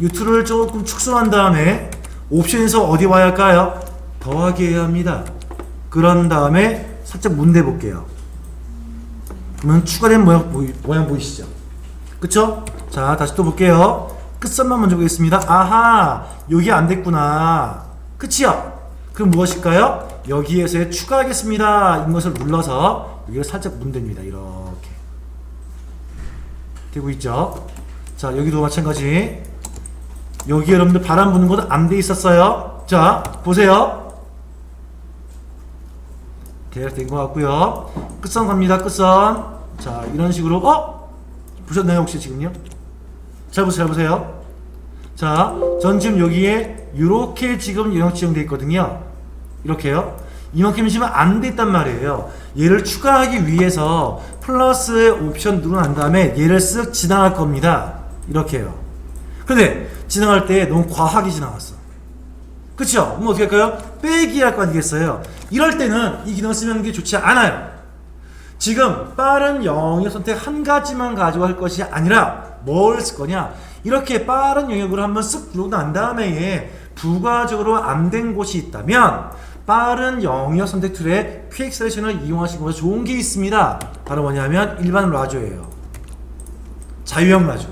이 툴을 조금 축소한 다음에 옵션에서 어디 와야 할까요? 더하기 해야 합니다. 그런 다음에 살짝 문대 볼게요. 그러면 추가된 모양 보이시죠? 그쵸? 자, 다시 또 볼게요. 끝선만 먼저 보겠습니다. 아하, 여기 안 됐구나. 그치요? 그럼 무엇일까요? 여기에서 추가하겠습니다. 이것을 눌러서 여기를 살짝 문댑니다. 이렇게 되고 있죠. 자, 여기도 마찬가지. 여기 여러분들 바람 부는 것도 안 돼 있었어요. 자, 보세요. 대략 된 것 같고요. 끝선 갑니다. 끝선. 자, 이런 식으로 보셨나요 혹시 지금요? 잘 보세요. 잘 보세요. 자, 전 지금 여기에 이렇게 지금 영역 지정되어 있거든요. 이렇게요. 이만큼이지만 안 됐단 말이에요. 얘를 추가하기 위해서 플러스 옵션 누르고 난 다음에 얘를 쓱 지나갈 겁니다. 이렇게요. 근데 지나갈 때 너무 과하게 지나갔어. 그쵸? 그럼 어떻게 할까요? 빼기 할 거 아니겠어요? 이럴 때는 이 기능을 쓰는 게 좋지 않아요. 지금 빠른 영역 선택 한 가지만 가지고 할 것이 아니라 뭘 쓸 거냐? 이렇게 빠른 영역으로 한번 쓱 누르고 난 다음에 부가적으로 안 된 곳이 있다면 빠른 영역 선택 툴에 퀵 셀렉션을 이용하시는 것에 좋은 게 있습니다. 바로 뭐냐면 일반 라조예요. 자유형 라조.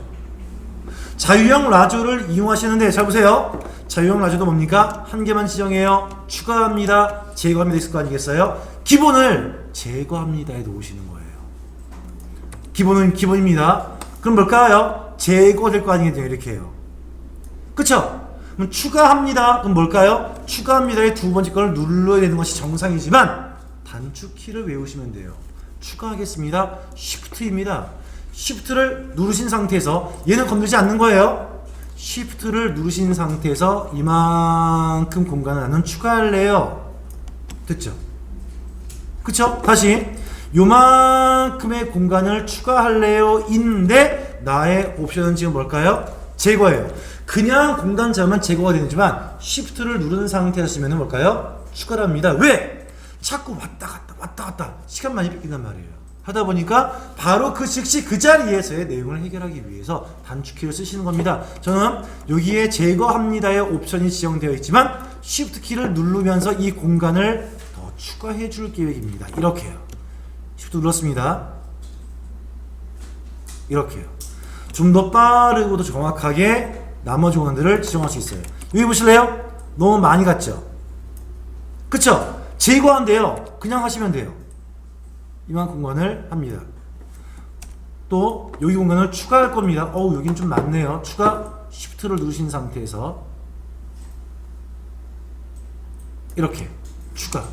자유형 라조를 이용하시는데 잘 보세요. 자유형 라조도 뭡니까? 한 개만 지정해요. 추가합니다. 제거합니다. 있을 거 아니겠어요? 기본을 제거합니다에 놓으시는 거예요. 기본은 기본입니다. 그럼 뭘까요? 제거될 거 아니겠어요? 이렇게 해요. 그쵸? 그럼 추가합니다. 그럼 뭘까요? 추가합니다의 두 번째 거를 눌러야 되는 것이 정상이지만 단축키를 외우시면 돼요. 추가하겠습니다. Shift입니다. Shift를 누르신 상태에서 얘는 건들지 않는 거예요. Shift를 누르신 상태에서 이만큼 공간을 나는 추가할래요. 됐죠? 그쵸? 다시 요만큼의 공간을 추가할래요 인데 나의 옵션은 지금 뭘까요? 제거예요. 그냥 공간 잡으면 제거가 되지만 Shift를 누르는 상태에서 쓰면 뭘까요? 추가를 합니다. 왜? 자꾸 왔다 갔다 시간 많이 뺏긴단 말이에요. 하다 보니까 바로 그 즉시 그 자리에서의 내용을 해결하기 위해서 단축키를 쓰시는 겁니다. 저는 여기에 제거합니다의 옵션이 지정되어 있지만 Shift 키를 누르면서 이 공간을 더 추가해 줄 계획입니다. 이렇게요. Shift 눌렀습니다. 이렇게요. 좀 더 빠르고 더 정확하게 나머지 공간들을 지정할 수 있어요. 여기 보실래요? 너무 많이 갔죠? 그쵸? 제거한대요. 그냥 하시면 돼요. 이만 공간을 합니다. 또 여기 공간을 추가할 겁니다. 여긴 좀 많네요. 추가 Shift를 누르신 상태에서 이렇게 추가.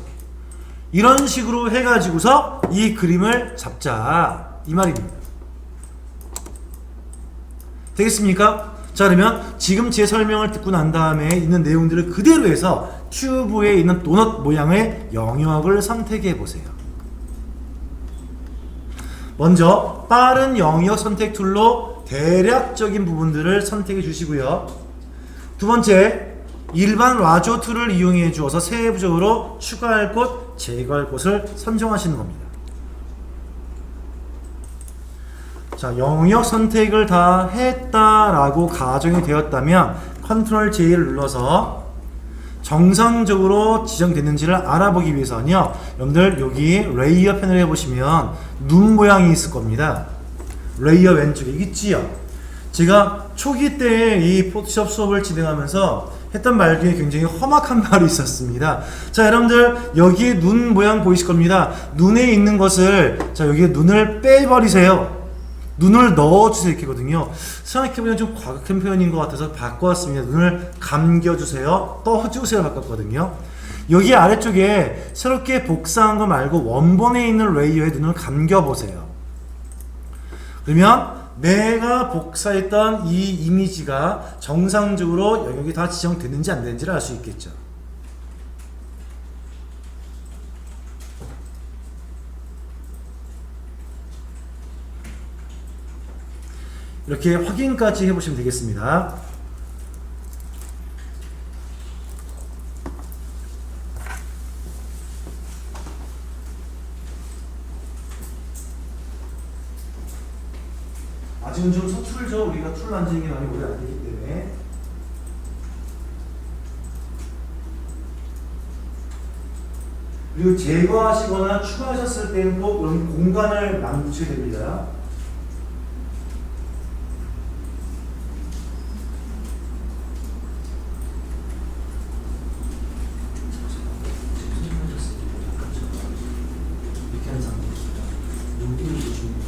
이런 식으로 해가지고서 이 그림을 잡자 이 말입니다. 되겠습니까? 자, 그러면 지금 제 설명을 듣고 난 다음에 있는 내용들을 그대로 해서 튜브에 있는 도넛 모양의 영역을 선택해 보세요. 먼저 빠른 영역 선택 툴로 대략적인 부분들을 선택해 주시고요. 두 번째, 일반 라조 툴을 이용해 주어서 세부적으로 추가할 곳, 제거할 곳을 선정하시는 겁니다. 자, 영역 선택을 다 했다라고 가정이 되었다면 컨트롤 J를 눌러서 정상적으로 지정됐는지를 알아보기 위해서는요, 여러분들 여기 레이어 패널에 보시면 눈 모양이 있을 겁니다. 레이어 왼쪽에 있지요. 제가 초기 때 이 포토샵 수업을 진행하면서 했던 말 중에 굉장히 험악한 말이 있었습니다. 자, 여러분들 여기에 눈 모양 보이실 겁니다. 눈에 있는 것을, 자, 여기에 눈을 빼버리세요. 눈을 넣어주세요 이렇게거든요. 생각해보면 좀 과격한 표현인 것 같아서 바꿔왔습니다. 눈을 감겨주세요, 떠주세요 바꿨거든요. 여기 아래쪽에 새롭게 복사한 거 말고 원본에 있는 레이어에 눈을 감겨보세요. 그러면 내가 복사했던 이 이미지가 정상적으로 영역이 다 지정되는지 안 되는지를 알 수 있겠죠. 이렇게 확인까지 해보시면 되겠습니다. 아직은 좀 서툴죠. 우리가 툴 만지는 게 많이 오래 안 되기 때문에. 그리고 제거하시거나 추가하셨을 때는 꼭 이런 공간을 남겨주셔야 됩니다. 이렇게 하는 상태입니다. 여기를 보시면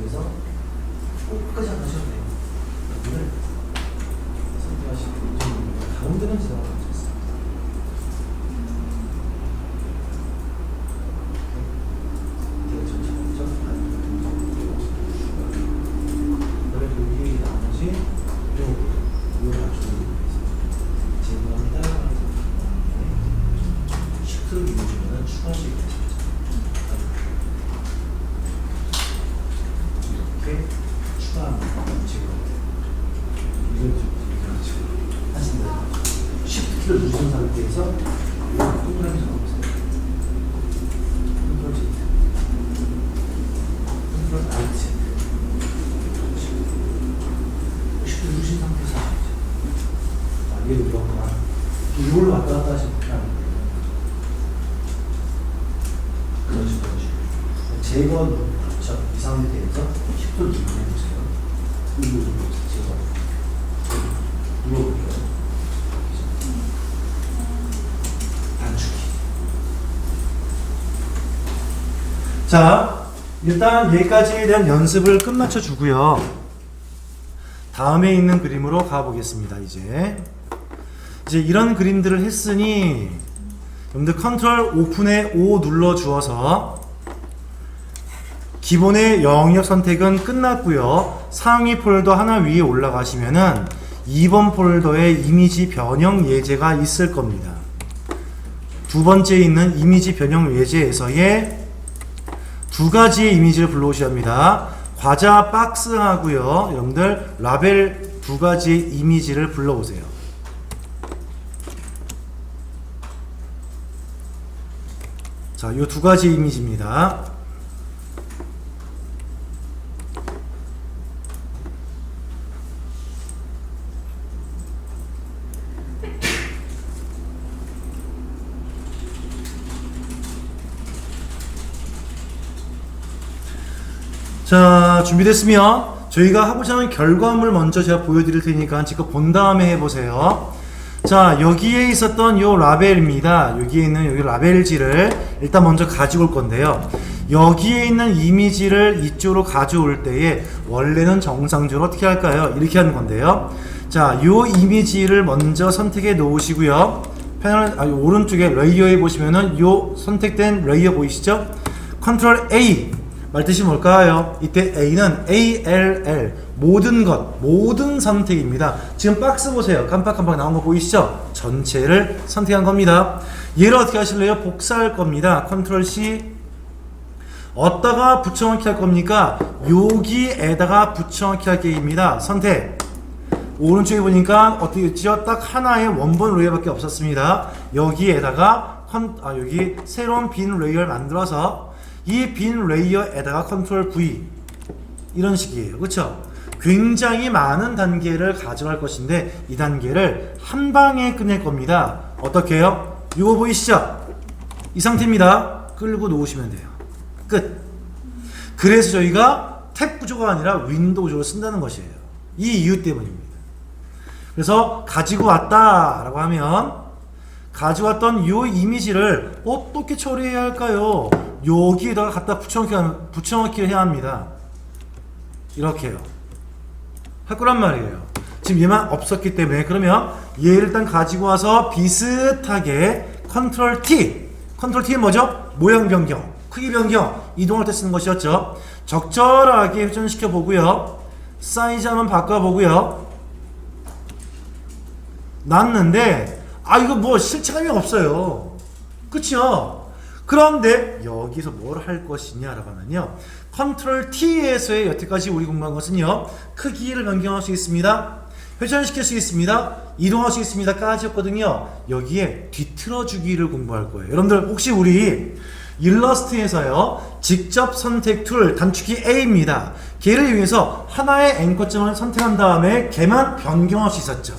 에서 끝까지 안 하셔도 돼요. 여기를 선택하시고 가운데는 지나가면 되겠습니다. 여기 나머지 이거 맞추는 제거한다. 시프트를 누르시면 추가할 수 있겠습니다. 이렇게 추가합니다. 지금 이걸 하신다. Shift키를 누르신 상태에서 동그라미 잡아보세요. 컨트롤 Z, 컨트롤 Alt, Shift 누르신 상태에서 하시죠. 자, 얘를 이렇거나 이걸로 왔다 갔다 하시면 됩니다. 그런 식으로 제거 그렇죠. 이 상태에서 10도 좀 해보세요. 이거 좀 제거. 눌러볼게요. 단축키. 자, 일단 여기까지에 대한 연습을 끝마쳐 주고요. 다음에 있는 그림으로 가보겠습니다. 이제 이런 그림들을 했으니 여러분들 컨트롤 오픈에 O 눌러 주어서 기본의 영역 선택은 끝났고요. 상위 폴더 하나 위에 올라가시면은 2번 폴더에 이미지 변형 예제가 있을 겁니다. 두 번째 있는 이미지 변형 예제에서의 두 가지의 이미지를 불러오셔야 합니다. 과자 박스하고요. 여러분들 라벨 두 가지의 이미지를 불러오세요. 자, 요 두 가지 이미지입니다. 자, 준비됐으면 저희가 하고자 하는 결과물 먼저 제가 보여드릴 테니까 지금 본 다음에 해보세요. 자, 여기에 있었던 요 라벨입니다. 여기에 있는 여기 라벨지를 일단 먼저 가지고 올 건데요. 여기에 있는 이미지를 이쪽으로 가져올 때에 원래는 정상적으로 어떻게 할까요? 이렇게 하는 건데요. 자, 요 이미지를 먼저 선택해 놓으시고요. 패널 오른쪽에 레이어에 보시면은 요 선택된 레이어 보이시죠? 컨트롤 A 말뜻이 뭘까요? 이때 A는 ALL 모든 것, 모든 선택입니다. 지금 박스 보세요. 깜빡깜빡 나온 거 보이시죠? 전체를 선택한 겁니다. 얘를 어떻게 하실래요? 복사할 겁니다. 컨트롤 C 어디다가 붙여넣기 할 겁니까? 여기에다가 붙여넣기 할 계획입니다. 선택 오른쪽에 보니까 어떻게 했죠? 딱 하나의 원본 레이어밖에 없었습니다. 여기에다가 여기 새로운 빈 레이어를 만들어서 이 빈 레이어에다가 컨트롤 V 이런 식이에요. 그렇죠? 굉장히 많은 단계를 가져갈 것인데 이 단계를 한 방에 끝낼 겁니다. 어떻게 해요? 이거 보이시죠? 이 상태입니다. 끌고 놓으시면 돼요. 끝. 그래서 저희가 탭 구조가 아니라 윈도우 구조를 쓴다는 것이에요. 이 이유 때문입니다. 그래서 가지고 왔다라고 하면 가져왔던 이 이미지를 어떻게 처리해야 할까요? 여기에다가 갖다 붙여넣기를 해야 합니다. 이렇게요. 할 거란 말이에요. 지금 얘만 없었기 때문에 그러면 얘를 일단 가지고 와서 비슷하게 컨트롤 T 컨트롤 T는 뭐죠? 모양 변경, 크기 변경, 이동할 때 쓰는 것이었죠. 적절하게 회전시켜 보고요. 사이즈 한번 바꿔 보고요. 놨는데 이거 뭐 실체감이 없어요. 그쵸? 그런데 여기서 뭘 할 것이냐라고 하면요, 컨트롤 T에서의 여태까지 우리 공부한 것은요, 크기를 변경할 수 있습니다, 회전시킬 수 있습니다, 이동할 수 있습니다 까지였거든요. 여기에 뒤틀어 주기를 공부할 거예요. 여러분들 혹시 우리 일러스트에서요, 직접 선택 툴 단축키 A입니다. 걔를 이용해서 하나의 앵커점을 선택한 다음에 걔만 변경할 수 있었죠.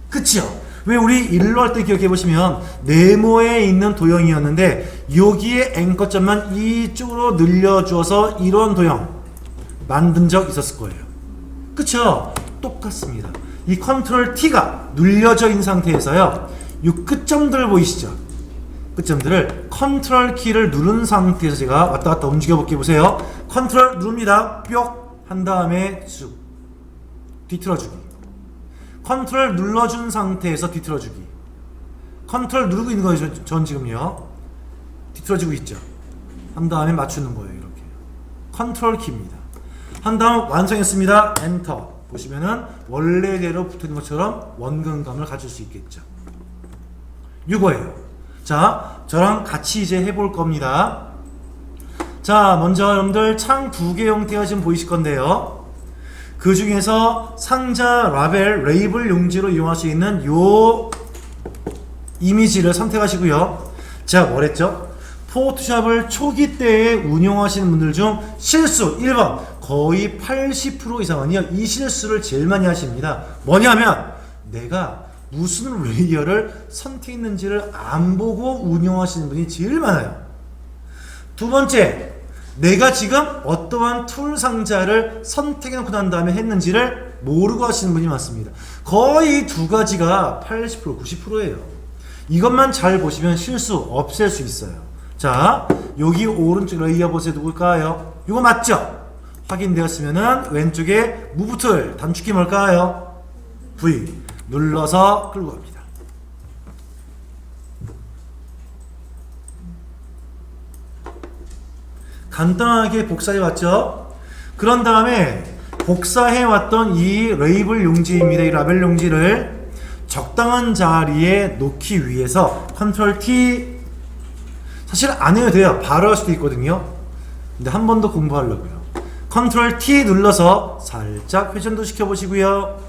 그치요? 왜 우리 일로 할 때 기억해 보시면 네모에 있는 도형이었는데 여기에 앵커점만 이쪽으로 늘려주어서 이런 도형 만든 적 있었을 거예요. 그쵸? 똑같습니다. 이 컨트롤 T가 눌려져 있는 상태에서요, 이 끝점들 보이시죠? 끝점들을 컨트롤 키를 누른 상태에서 제가 왔다 갔다 움직여 볼게 보세요. 컨트롤 누릅니다. 뿅! 한 다음에 쑥 뒤틀어주기. 컨트롤 눌러준 상태에서 뒤틀어주기. 컨트롤 누르고 있는 거예요. 전 지금요. 뒤틀어지고 있죠. 한 다음에 맞추는 거예요. 이렇게. 컨트롤 키입니다. 한 다음 완성했습니다. 엔터. 보시면은 원래대로 붙은 것처럼 원근감을 가질 수 있겠죠. 이거예요. 자, 저랑 같이 이제 해볼 겁니다. 자, 먼저 여러분들 창 두 개 형태가 지금 보이실 건데요. 그 중에서 상자, 라벨, 레이블 용지로 이용할 수 있는 요 이미지를 선택하시고요. 제가 뭐랬죠? 포토샵을 초기 때에 운용하시는 분들 중 실수 1번 거의 80% 이상은요, 이 실수를 제일 많이 하십니다. 뭐냐면 내가 무슨 레이어를 선택했는지를 안 보고 운용하시는 분이 제일 많아요. 두 번째, 내가 지금 어떠한 툴 상자를 선택해 놓고 난 다음에 했는지를 모르고 하시는 분이 많습니다. 거의 두 가지가 80%, 90%예요. 이것만 잘 보시면 실수 없앨 수 있어요. 자, 여기 오른쪽 레이어 보세요. 누굴까요? 이거 맞죠? 확인되었으면은 왼쪽에 무브 툴 단축키 뭘까요? V 눌러서 끌고 갑니다. 간단하게 복사해 왔죠? 그런 다음에 복사해 왔던 이 레이블 용지입니다. 이 라벨 용지를 적당한 자리에 놓기 위해서 컨트롤 T, 사실 안 해도 돼요. 바로 할 수도 있거든요. 근데 한 번 더 공부하려고요. 컨트롤 T 눌러서 살짝 회전도 시켜 보시고요.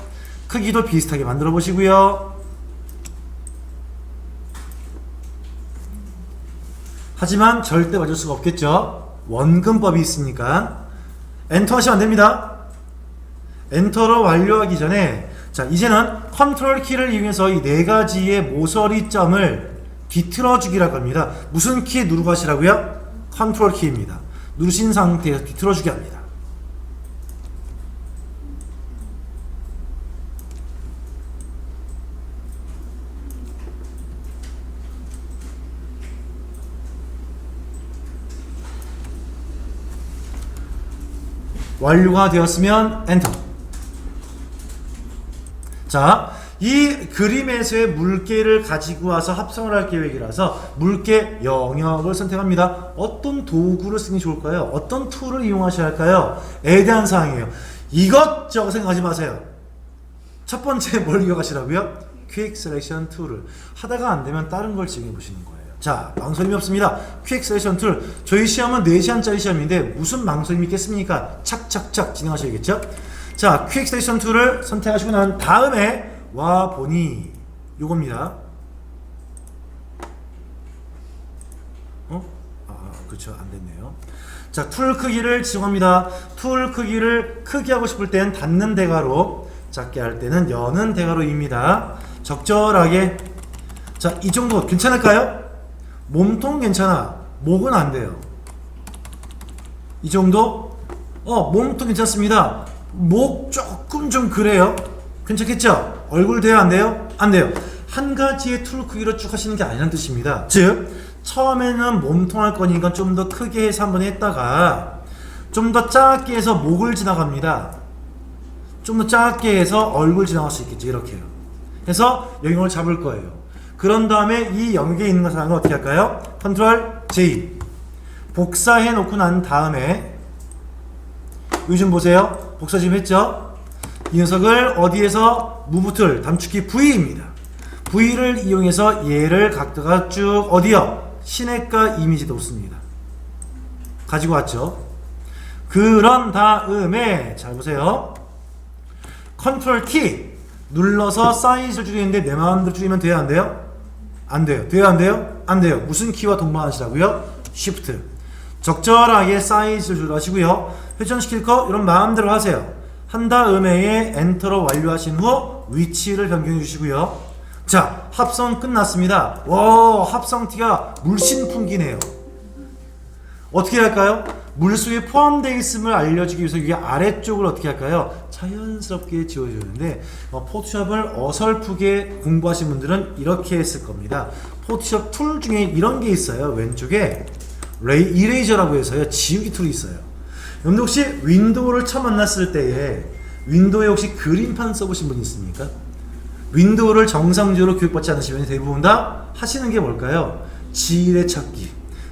크기도 비슷하게 만들어 보시고요. 하지만 절대 맞을 수가 없겠죠. 원근법이 있으니까. 엔터 하시면 안됩니다. 엔터로 완료하기 전에, 자, 이제는 컨트롤 키를 이용해서 이 네 가지의 모서리 점을 뒤틀어 주기라고 합니다. 무슨 키 누르고 하시라고요? 컨트롤 키입니다. 누르신 상태에서 뒤틀어 주기 합니다. 완료가 되었으면 엔터. 자, 이 그림에서의 물개를 가지고 와서 합성을 할 계획이라서 물개 영역을 선택합니다. 어떤 도구를 쓰는 게 좋을까요? 어떤 툴을 이용하셔야 할까요? 에 대한 사항이에요. 이것저것 생각하지 마세요. 첫 번째 뭘 이용하시라고요? 퀵 셀렉션 툴을. 하다가 안 되면 다른 걸 지정해 보시는 거예요. 자, 망설임이 없습니다. 퀵 셀렉션 툴. 저희 시험은 4시간짜리 시험인데 무슨 망설임이 있겠습니까? 착착착 진행하셔야겠죠? 자, 퀵 셀렉션 툴을 선택하시고 난 다음에 와 보니 요겁니다. 그렇죠. 안 됐네요. 자, 툴 크기를 지정합니다. 툴 크기를 크게 하고 싶을 땐 닫는 대괄호, 작게 할 때는 여는 대괄호입니다. 적절하게. 자, 이 정도 괜찮을까요? 몸통 괜찮아. 목은 안 돼요. 이 정도? 몸통 괜찮습니다. 목 조금 좀 그래요. 괜찮겠죠? 얼굴 돼요? 안 돼요? 안 돼요. 한 가지의 툴 크기로 쭉 하시는 게 아니라는 뜻입니다. 즉 처음에는 몸통 할 거니까 좀 더 크게 해서 한번 했다가 좀 더 작게 해서 목을 지나갑니다. 좀 더 작게 해서 얼굴 지나갈 수 있겠죠. 이렇게요. 해서 영역을 잡을 거예요. 그런 다음에 이 영역에 있는 것을 어떻게 할까요? 컨트롤 J 복사해 놓고 난 다음에 요즘 보세요. 복사 지금 했죠? 이 녀석을 어디에서 무브 툴 단축키 V입니다. V를 이용해서 얘를 각도가 쭉 어디요? 시내가 이미지 놓습니다. 가지고 왔죠? 그런 다음에 잘 보세요. 컨트롤 T 눌러서 사이즈를 줄이는데 내 마음대로 줄이면 돼요? 안 돼요? 안 돼요. 돼요? 안 돼요? 안 돼요. 무슨 키와 동반하시라고요? Shift. 적절하게 사이즈를 조절하시고요. 회전시킬 거 이런 마음대로 하세요. 한 다음에 엔터로 완료하신 후 위치를 변경해 주시고요. 자, 합성 끝났습니다. 와, 합성 T가 물씬 풍기네요. 어떻게 할까요? 물속에 포함되어 있음을 알려주기 위해서 이게 아래쪽을 어떻게 할까요? 자연스럽게 지워주는데 포토샵을 어설프게 공부하신 분들은 이렇게 했을 겁니다. 포토샵 툴 중에 이런 게 있어요. 왼쪽에 이레이저라고 해서요. 지우기 툴이 있어요. 여러분들 혹시 윈도우를 처음 만났을 때에 윈도우에 혹시 그림판 써보신 분 있습니까? 윈도우를 정상적으로 교육받지 않으시면 대부분 다 하시는 게 뭘까요? 지뢰찾기,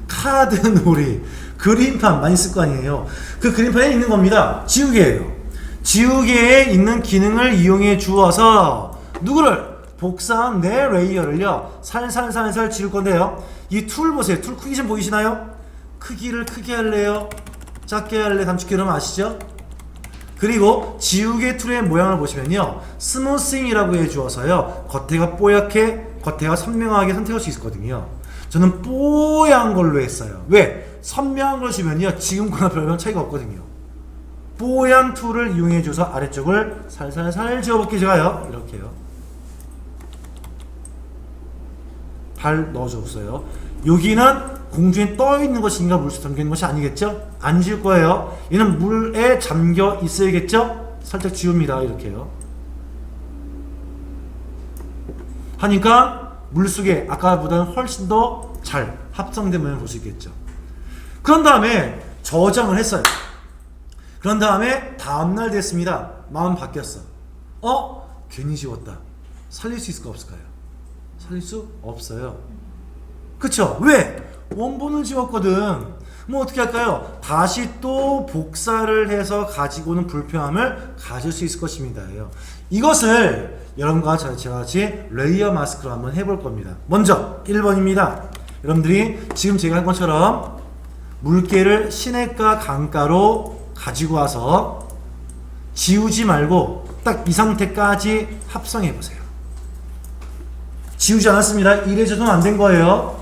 카드 놀이, 그림판 많이 쓸 거 아니에요. 그 그림판에 있는 겁니다. 지우개예요. 지우개에 있는 기능을 이용해 주어서 누구를? 복사한 내 레이어를요 살살살살 지울 건데요. 이 툴 보세요. 툴 크기 좀 보이시나요? 크기를 크게 할래요? 작게 할래? 단축키 그러면 아시죠? 그리고 지우개 툴의 모양을 보시면요 스무싱이라고 해 주어서요 겉에가 뽀얗게 겉에가 선명하게 선택할 수 있거든요. 저는 뽀얀 걸로 했어요. 왜? 선명한 걸 주면요 지금 거나 별반 차이가 없거든요. 뽀얀 툴을 이용해 줘서 아래쪽을 살살살 지워볼게요. 제가요 이렇게요 발 넣어줬어요. 여기는 공중에 떠 있는 것인가 물속에 잠겨 있는 것이 아니겠죠? 안 지울 거예요. 얘는 물에 잠겨 있어야겠죠? 살짝 지웁니다. 이렇게요. 하니까 물속에 아까보다는 훨씬 더 잘 합성된 모양을 볼 수 있겠죠. 그런 다음에 저장을 했어요. 그런 다음에 다음날 됐습니다. 마음 바뀌었어. 괜히 지웠다. 살릴 수 있을까 없을까요? 살릴 수 없어요. 그쵸? 왜? 원본을 지웠거든. 뭐 어떻게 할까요? 다시 또 복사를 해서 가지고는 불편함을 가질 수 있을 것입니다. 이것을 여러분과 제가 같이 레이어 마스크로 한번 해볼 겁니다. 먼저 1번입니다. 여러분들이 지금 제가 한 것처럼 물개를 시내가 강가로 가지고 와서 지우지 말고 딱 이 상태까지 합성해 보세요. 지우지 않았습니다. 이래저래는 안 된 거예요.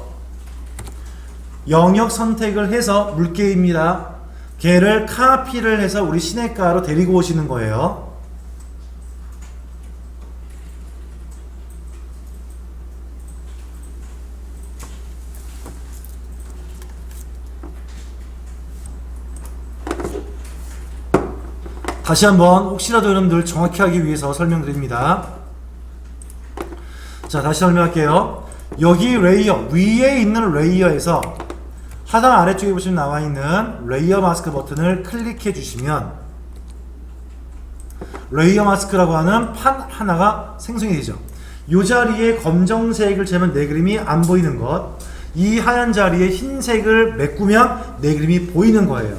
영역 선택을 해서 물개입니다. 걔를 카피를 해서 우리 시내가로 데리고 오시는 거예요. 다시 한번 혹시라도 여러분들 정확히 하기 위해서 설명드립니다. 자, 다시 설명할게요. 여기 레이어, 위에 있는 레이어에서 하단 아래쪽에 보시면 나와 있는 레이어 마스크 버튼을 클릭해 주시면 레이어 마스크라고 하는 판 하나가 생성이 되죠. 이 자리에 검정색을 재면 내 그림이 안 보이는 것, 이 하얀 자리에 흰색을 메꾸면 내 그림이 보이는 거예요.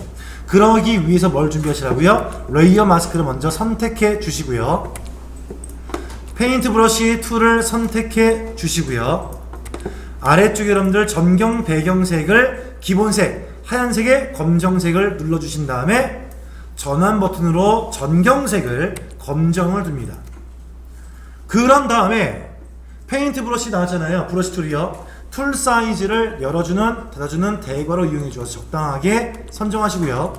그러기 위해서 뭘 준비하시라고요? 레이어 마스크를 먼저 선택해 주시고요. 페인트 브러쉬 툴을 선택해 주시고요. 아래쪽에 여러분들 전경 배경색을 기본색 하얀색에 검정색을 눌러주신 다음에 전환 버튼으로 전경색을 검정을 둡니다. 그런 다음에 페인트 브러쉬 나왔잖아요. 브러쉬 툴이요. 툴 사이즈를 열어주는 닫아주는 대괄호 이용해 주어서 적당하게 선정하시고요.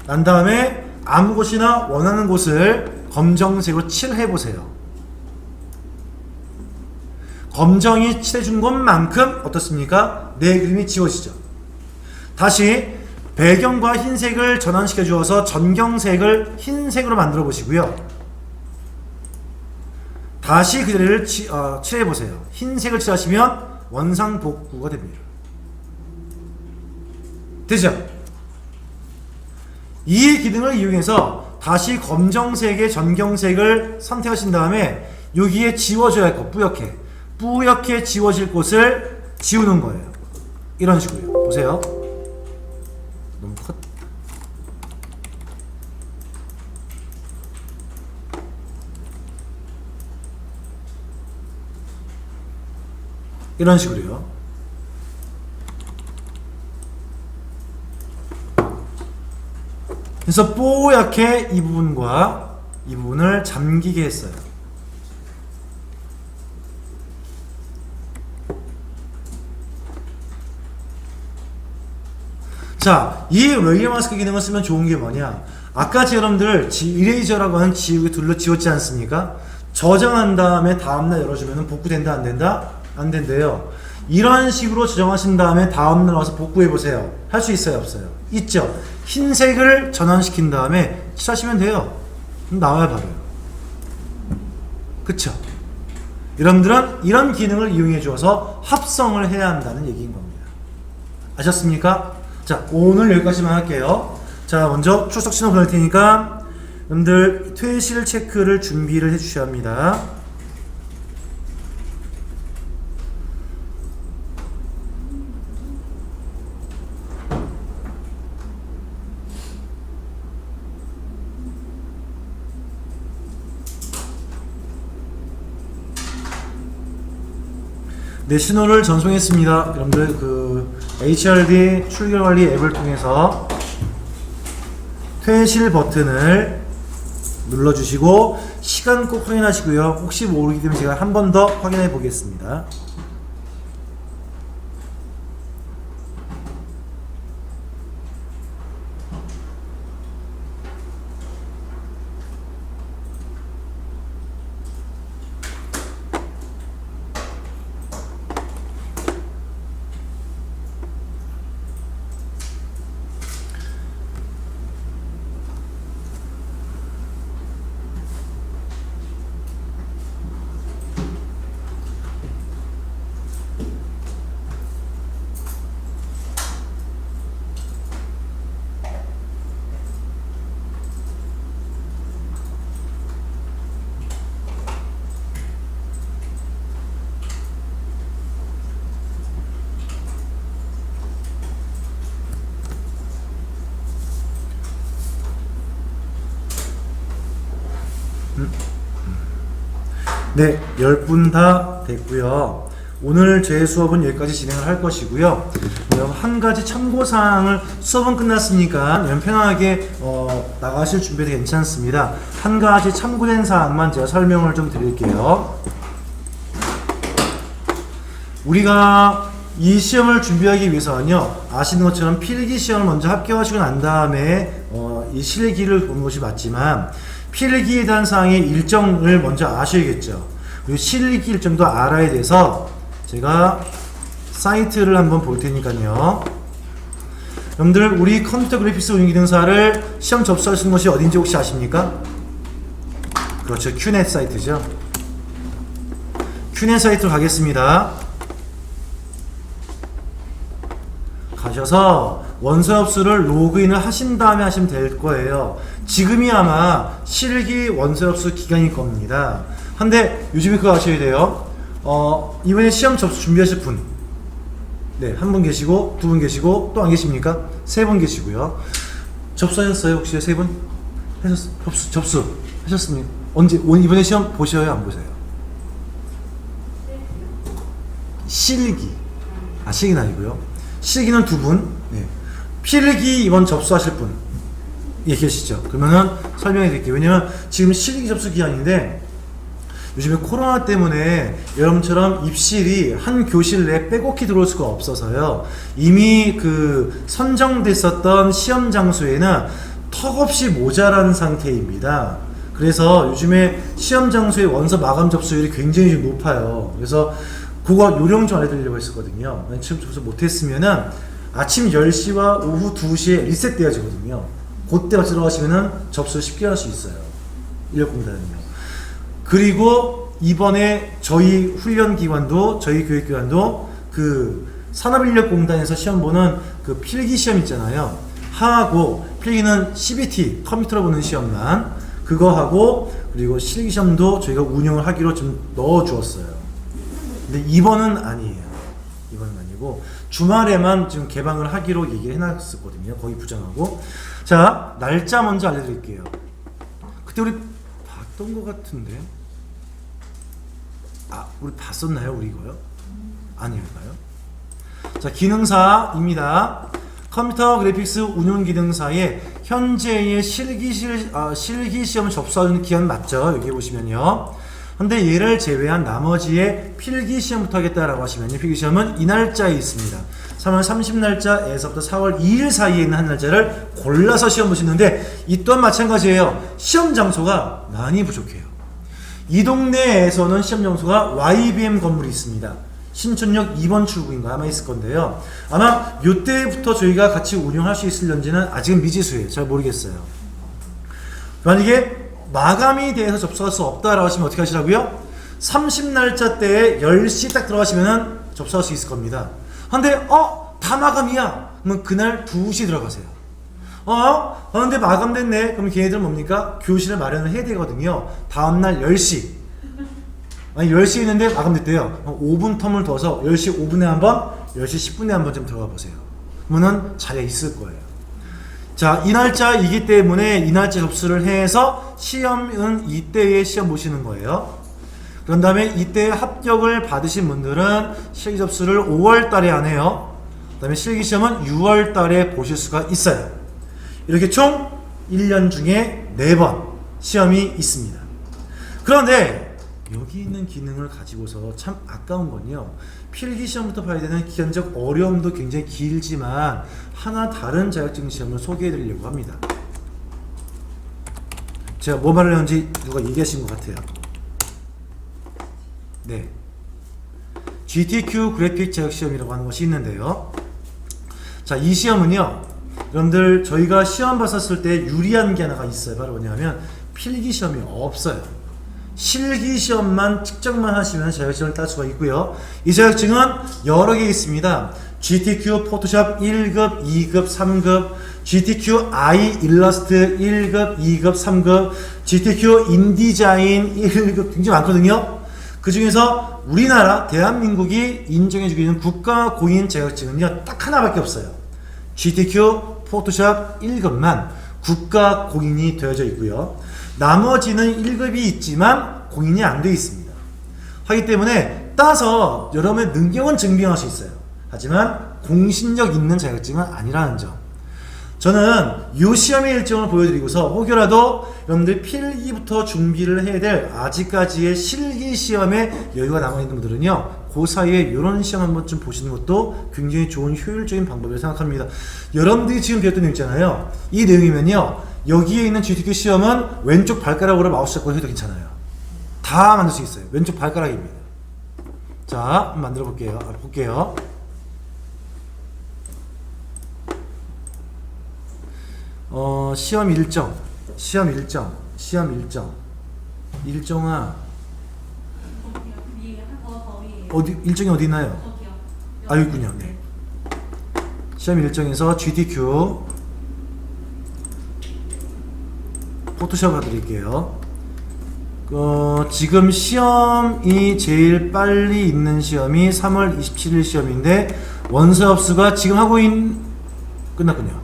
난 다음에 아무 곳이나 원하는 곳을 검정색으로 칠해 보세요. 검정이 칠해준 것만큼 어떻습니까? 내 그림이 지워지죠. 다시 배경과 흰색을 전환시켜 주어서 전경색을 흰색으로 만들어 보시고요. 다시 그 자리를 칠해 보세요. 흰색을 칠하시면 원상복구가 됩니다. 되죠? 이 기능을 이용해서 다시 검정색의 전경색을 선택하신 다음에 여기에 지워져야 할 것, 뿌옇게 지워질 곳을 지우는 거예요. 이런 식으로요. 보세요. 너무 컸. 이런 식으로요. 그래서 뽀얗게 이 부분과 이 부분을 잠기게 했어요. 자, 이 레이어 마스크 기능을 쓰면 좋은 게 뭐냐? 아까 여러분들 이레이저라고 하는 지우개 툴로 지웠지 않습니까? 저장한 다음에 다음날 열어주면 복구된다 안 된다? 안 된대요. 이런 식으로 저장하신 다음에 다음날 와서 복구해보세요. 할 수 있어요 없어요? 있죠. 흰색을 전환시킨 다음에 칠하시면 돼요. 나와야 바로요. 그쵸? 여러분들은 이런 기능을 이용해 주어서 합성을 해야 한다는 얘기인 겁니다. 아셨습니까? 자, 오늘 여기까지만 할게요. 자, 먼저 출석 신호 보낼 테니까 여러분들 퇴실 체크를 준비를 해 주셔야 합니다. 네, 신호를 전송했습니다. 여러분들 그 HRD 출결관리 앱을 통해서 퇴실 버튼을 눌러주시고 시간 꼭 확인하시고요. 혹시 모르기 때문에 제가 한 번 더 확인해 보겠습니다. 네, 10분 다 됐고요. 오늘 제 수업은 여기까지 진행을 할 것이고요. 한 가지 참고사항을 수업은 끝났으니까 편하게 나가실 준비도 괜찮습니다. 한 가지 참고된 사항만 제가 설명을 좀 드릴게요. 우리가 이 시험을 준비하기 위해서는요, 아시는 것처럼 필기 시험을 먼저 합격하시고 난 다음에 이 실기를 보는 것이 맞지만 필기에 대한 사항의 일정을 먼저 아셔야겠죠. 그리고 실기 일정도 알아야 돼서 제가 사이트를 한번 볼 테니까요. 여러분들 우리 컴퓨터 그래픽스 운영 기능사를 시험 접수할 수 있는 것이 어딘지 혹시 아십니까? 그렇죠. 큐넷 사이트죠. 큐넷 사이트로 가겠습니다. 가셔서 원서협수를 로그인을 하신 다음에 하시면 될 거예요. 지금이 아마 실기 원서협수 기간일 겁니다. 근데 요즘에 그거 아셔야 돼요. 이번에 시험 접수 준비하실 분, 네, 한 분 계시고, 두 분 계시고, 또 안 계십니까? 세 분 계시고요. 접수하셨어요? 혹시 세 분? 접수 하셨습니까? 언제, 이번에 시험 보셔요? 안 보세요? 실기. 실기는 아니고요. 실기는 두 분, 네. 필기 이번 접수하실 분, 예, 계시죠? 그러면은 설명해 드릴게요. 왜냐면 지금 실기 접수 기간인데, 요즘에 코로나 때문에 여러분처럼 입실이 한 교실 내에 빼곡히 들어올 수가 없어서요. 이미 그 선정됐었던 시험 장소에는 턱없이 모자란 상태입니다. 그래서 요즘에 시험 장소의 원서 마감 접수율이 굉장히 높아요. 그래서 그거 요령 좀 알려드리려고 했었거든요. 시험 접수 못했으면은 아침 10시와 오후 2시에 리셋되어지거든요. 그때 같이 들어가시면은 접수를 쉽게 할 수 있어요. 인력공단은요. 그리고 이번에 저희 훈련기관도, 저희 교육기관도 그 산업인력공단에서 시험 보는 그 필기 시험 있잖아요. 하고 필기는 CBT, 컴퓨터로 보는 시험만 그거 하고, 그리고 실기시험도 저희가 운영을 하기로 좀 넣어주었어요. 근데 이번은 아니에요. 이번은 아니고 주말에만 지금 개방을 하기로 얘기를 해놨었거든요. 거의 부정하고. 자, 날짜 먼저 알려드릴게요. 그때 우리 봤던 것 같은데, 우리 봤었나요? 우리 이거요? 아닐까요? 자, 기능사입니다. 컴퓨터 그래픽스 운용 기능사의 현재의 실기시험을 접수하는 기간 맞죠? 여기 보시면요. 근데 얘를 제외한 나머지의 필기시험부터 하겠다라고 하시면요. 필기시험은 이 날짜에 있습니다. 3월 30날짜에서부터 4월 2일 사이에 있는 한 날짜를 골라서 시험 보시는데, 이 또한 마찬가지예요. 시험 장소가 많이 부족해요. 이 동네에서는 시험 장소가 YBM 건물이 있습니다. 신촌역 2번 출구인가 아마 있을 건데요. 아마 이때부터 저희가 같이 운영할 수 있을런지는 아직은 미지수예요. 잘 모르겠어요. 만약에 마감이 돼서 접수할 수 없다라고 하시면 어떻게 하시라고요? 30날짜 때에 10시 딱 들어가시면은 접수할 수 있을 겁니다. 근데 다 마감이야. 그러면 그날 2시 들어가세요. 근데 마감됐네. 그럼 걔네들은 뭡니까? 교실을 마련을 해야 되거든요. 다음날 10시. 아니 10시 있는데 마감됐대요. 5분 텀을 둬서 10시 5분에 한번, 10시 10분에 한번 좀 들어가 보세요. 그러면은 자리가 있을 거예요. 자, 이 날짜이기 때문에 이 날짜 접수를 해서 시험은 이때에 시험 보시는 거예요. 그런 다음에 이때 합격을 받으신 분들은 실기 접수를 5월 달에 안 해요. 그 다음에 실기 시험은 6월 달에 보실 수가 있어요. 이렇게 총 1년 중에 4번 시험이 있습니다. 그런데 여기 있는 기능을 가지고서 참 아까운 건요, 필기 시험부터 봐야 되는 기간적 어려움도 굉장히 길지만 하나 다른 자격증 시험을 소개해 드리려고 합니다. 제가 뭐 말을 했는지 누가 얘기하신 것 같아요. 네, GTQ 그래픽 자격시험이라고 하는 것이 있는데요. 자, 이 시험은요, 여러분들 저희가 시험 봤었을 때 유리한 게 하나가 있어요. 바로 뭐냐면 필기 시험이 없어요. 실기 시험만 측정만 하시면 자격증을 딸 수가 있고요. 이 자격증은 여러 개 있습니다. GTQ 포토샵 1급, 2급, 3급, GTQ I 일러스트 1급, 2급, 3급, GTQ 인디자인 1급, 굉장히 많거든요. 그 중에서 우리나라 대한민국이 인정해주고 있는 국가 공인 자격증은요, 딱 하나밖에 없어요. GTQ 포토샵 1급만 국가 공인이 되어져 있고요. 나머지는 1급이 있지만 공인이 안 되어 있습니다. 하기 때문에 따서 여러분의 능력은 증명할 수 있어요. 하지만 공신력 있는 자격증은 아니라는 점. 저는 이 시험의 일정을 보여드리고서 혹여라도 여러분들 필기부터 준비를 해야 될 아직까지의 실기 시험에 여유가 남아있는 분들은요, 그 사이에 이런 시험 한번 좀 보시는 것도 굉장히 좋은 효율적인 방법이라고 생각합니다. 여러분들이 지금 배웠던 내용 있잖아요. 이 내용이면요, 여기에 있는 GTQ 시험은 왼쪽 발가락으로 마우스 잡고 해도 괜찮아요. 다 만들 수 있어요. 왼쪽 발가락입니다. 자, 한번 만들어 볼게요. 시험 일정아, 어디 일정이 어디 있나요? 여기 있군요. 네. 시험 일정에서 GTQ 포토샵 해드릴게요. 지금 시험이 제일 빨리 있는 시험이 3월 27일 시험인데 원서 접수가 지금 끝났군요.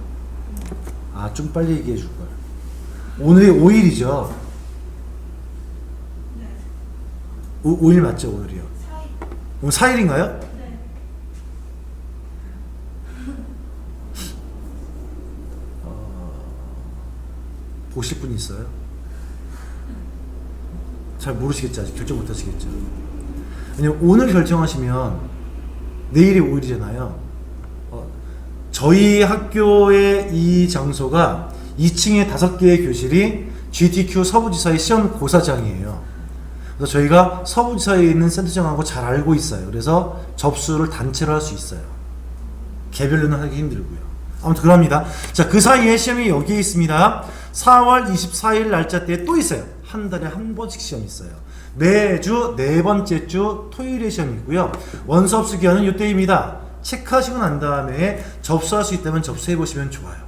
좀 빨리 얘기해 줄걸. 오늘이 5일이죠. 네. 5일 맞죠, 오늘이요? 4일. 오늘 4일인가요? 네. 보실 분 있어요? 잘 모르시겠죠. 아직 결정 못 하시겠죠. 왜냐면 오늘 결정하시면 내일이 5일이잖아요. 저희 학교의 이 장소가 2층에 5개의 교실이 GTQ 서부지사의 시험 고사장이에요. 그래서 저희가 서부지사에 있는 센터장하고 잘 알고 있어요. 그래서 접수를 단체로 할 수 있어요. 개별로는 하기 힘들고요. 아무튼 그럽니다. 자, 그 사이에 시험이 여기에 있습니다. 4월 24일 날짜 때 또 있어요. 한 달에 한 번씩 시험이 있어요. 매주 네 번째 주 토요일에 시험이 있고요. 원서 접수 기한은 이때입니다. 체크하시고 난 다음에 접수할 수 있다면 접수해 보시면 좋아요.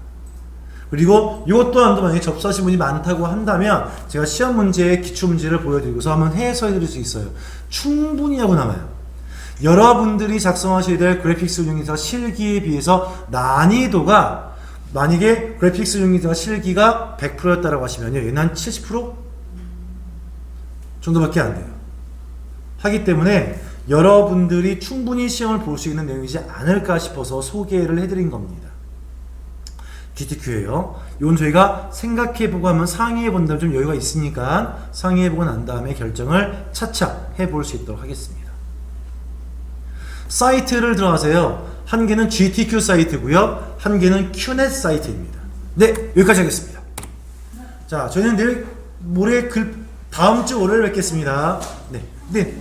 그리고 이것 또한도 만약에 접수하신 분이 많다고 한다면 제가 시험 문제의 기출 문제를 보여드리고서 한번 해설해 드릴 수 있어요. 충분히 하고 남아요. 여러분들이 작성하셔야 될 그래픽스 운영기사 실기에 비해서 난이도가, 만약에 그래픽스 운영기사 실기가 100%였다라고 하시면요, 얘는 한 70% 정도밖에 안 돼요. 하기 때문에 여러분들이 충분히 시험을 볼 수 있는 내용이지 않을까 싶어서 소개를 해드린 겁니다. GTQ예요. 이건 저희가 생각해보고 하면 상의해본다면 좀 여유가 있으니까 상의해보고 난 다음에 결정을 차차 해볼 수 있도록 하겠습니다. 사이트를 들어가세요. 한 개는 GTQ 사이트고요, 한 개는 QNET 사이트입니다. 네, 여기까지 하겠습니다. 자, 저희는 내일 모레 다음 주 월요일 뵙겠습니다. 네,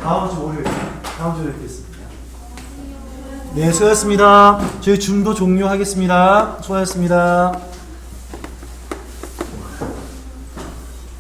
다음 주 월요일 뵙겠습니다. 네, 수고하셨습니다. 저희 줌도 종료하겠습니다. 수고하셨습니다.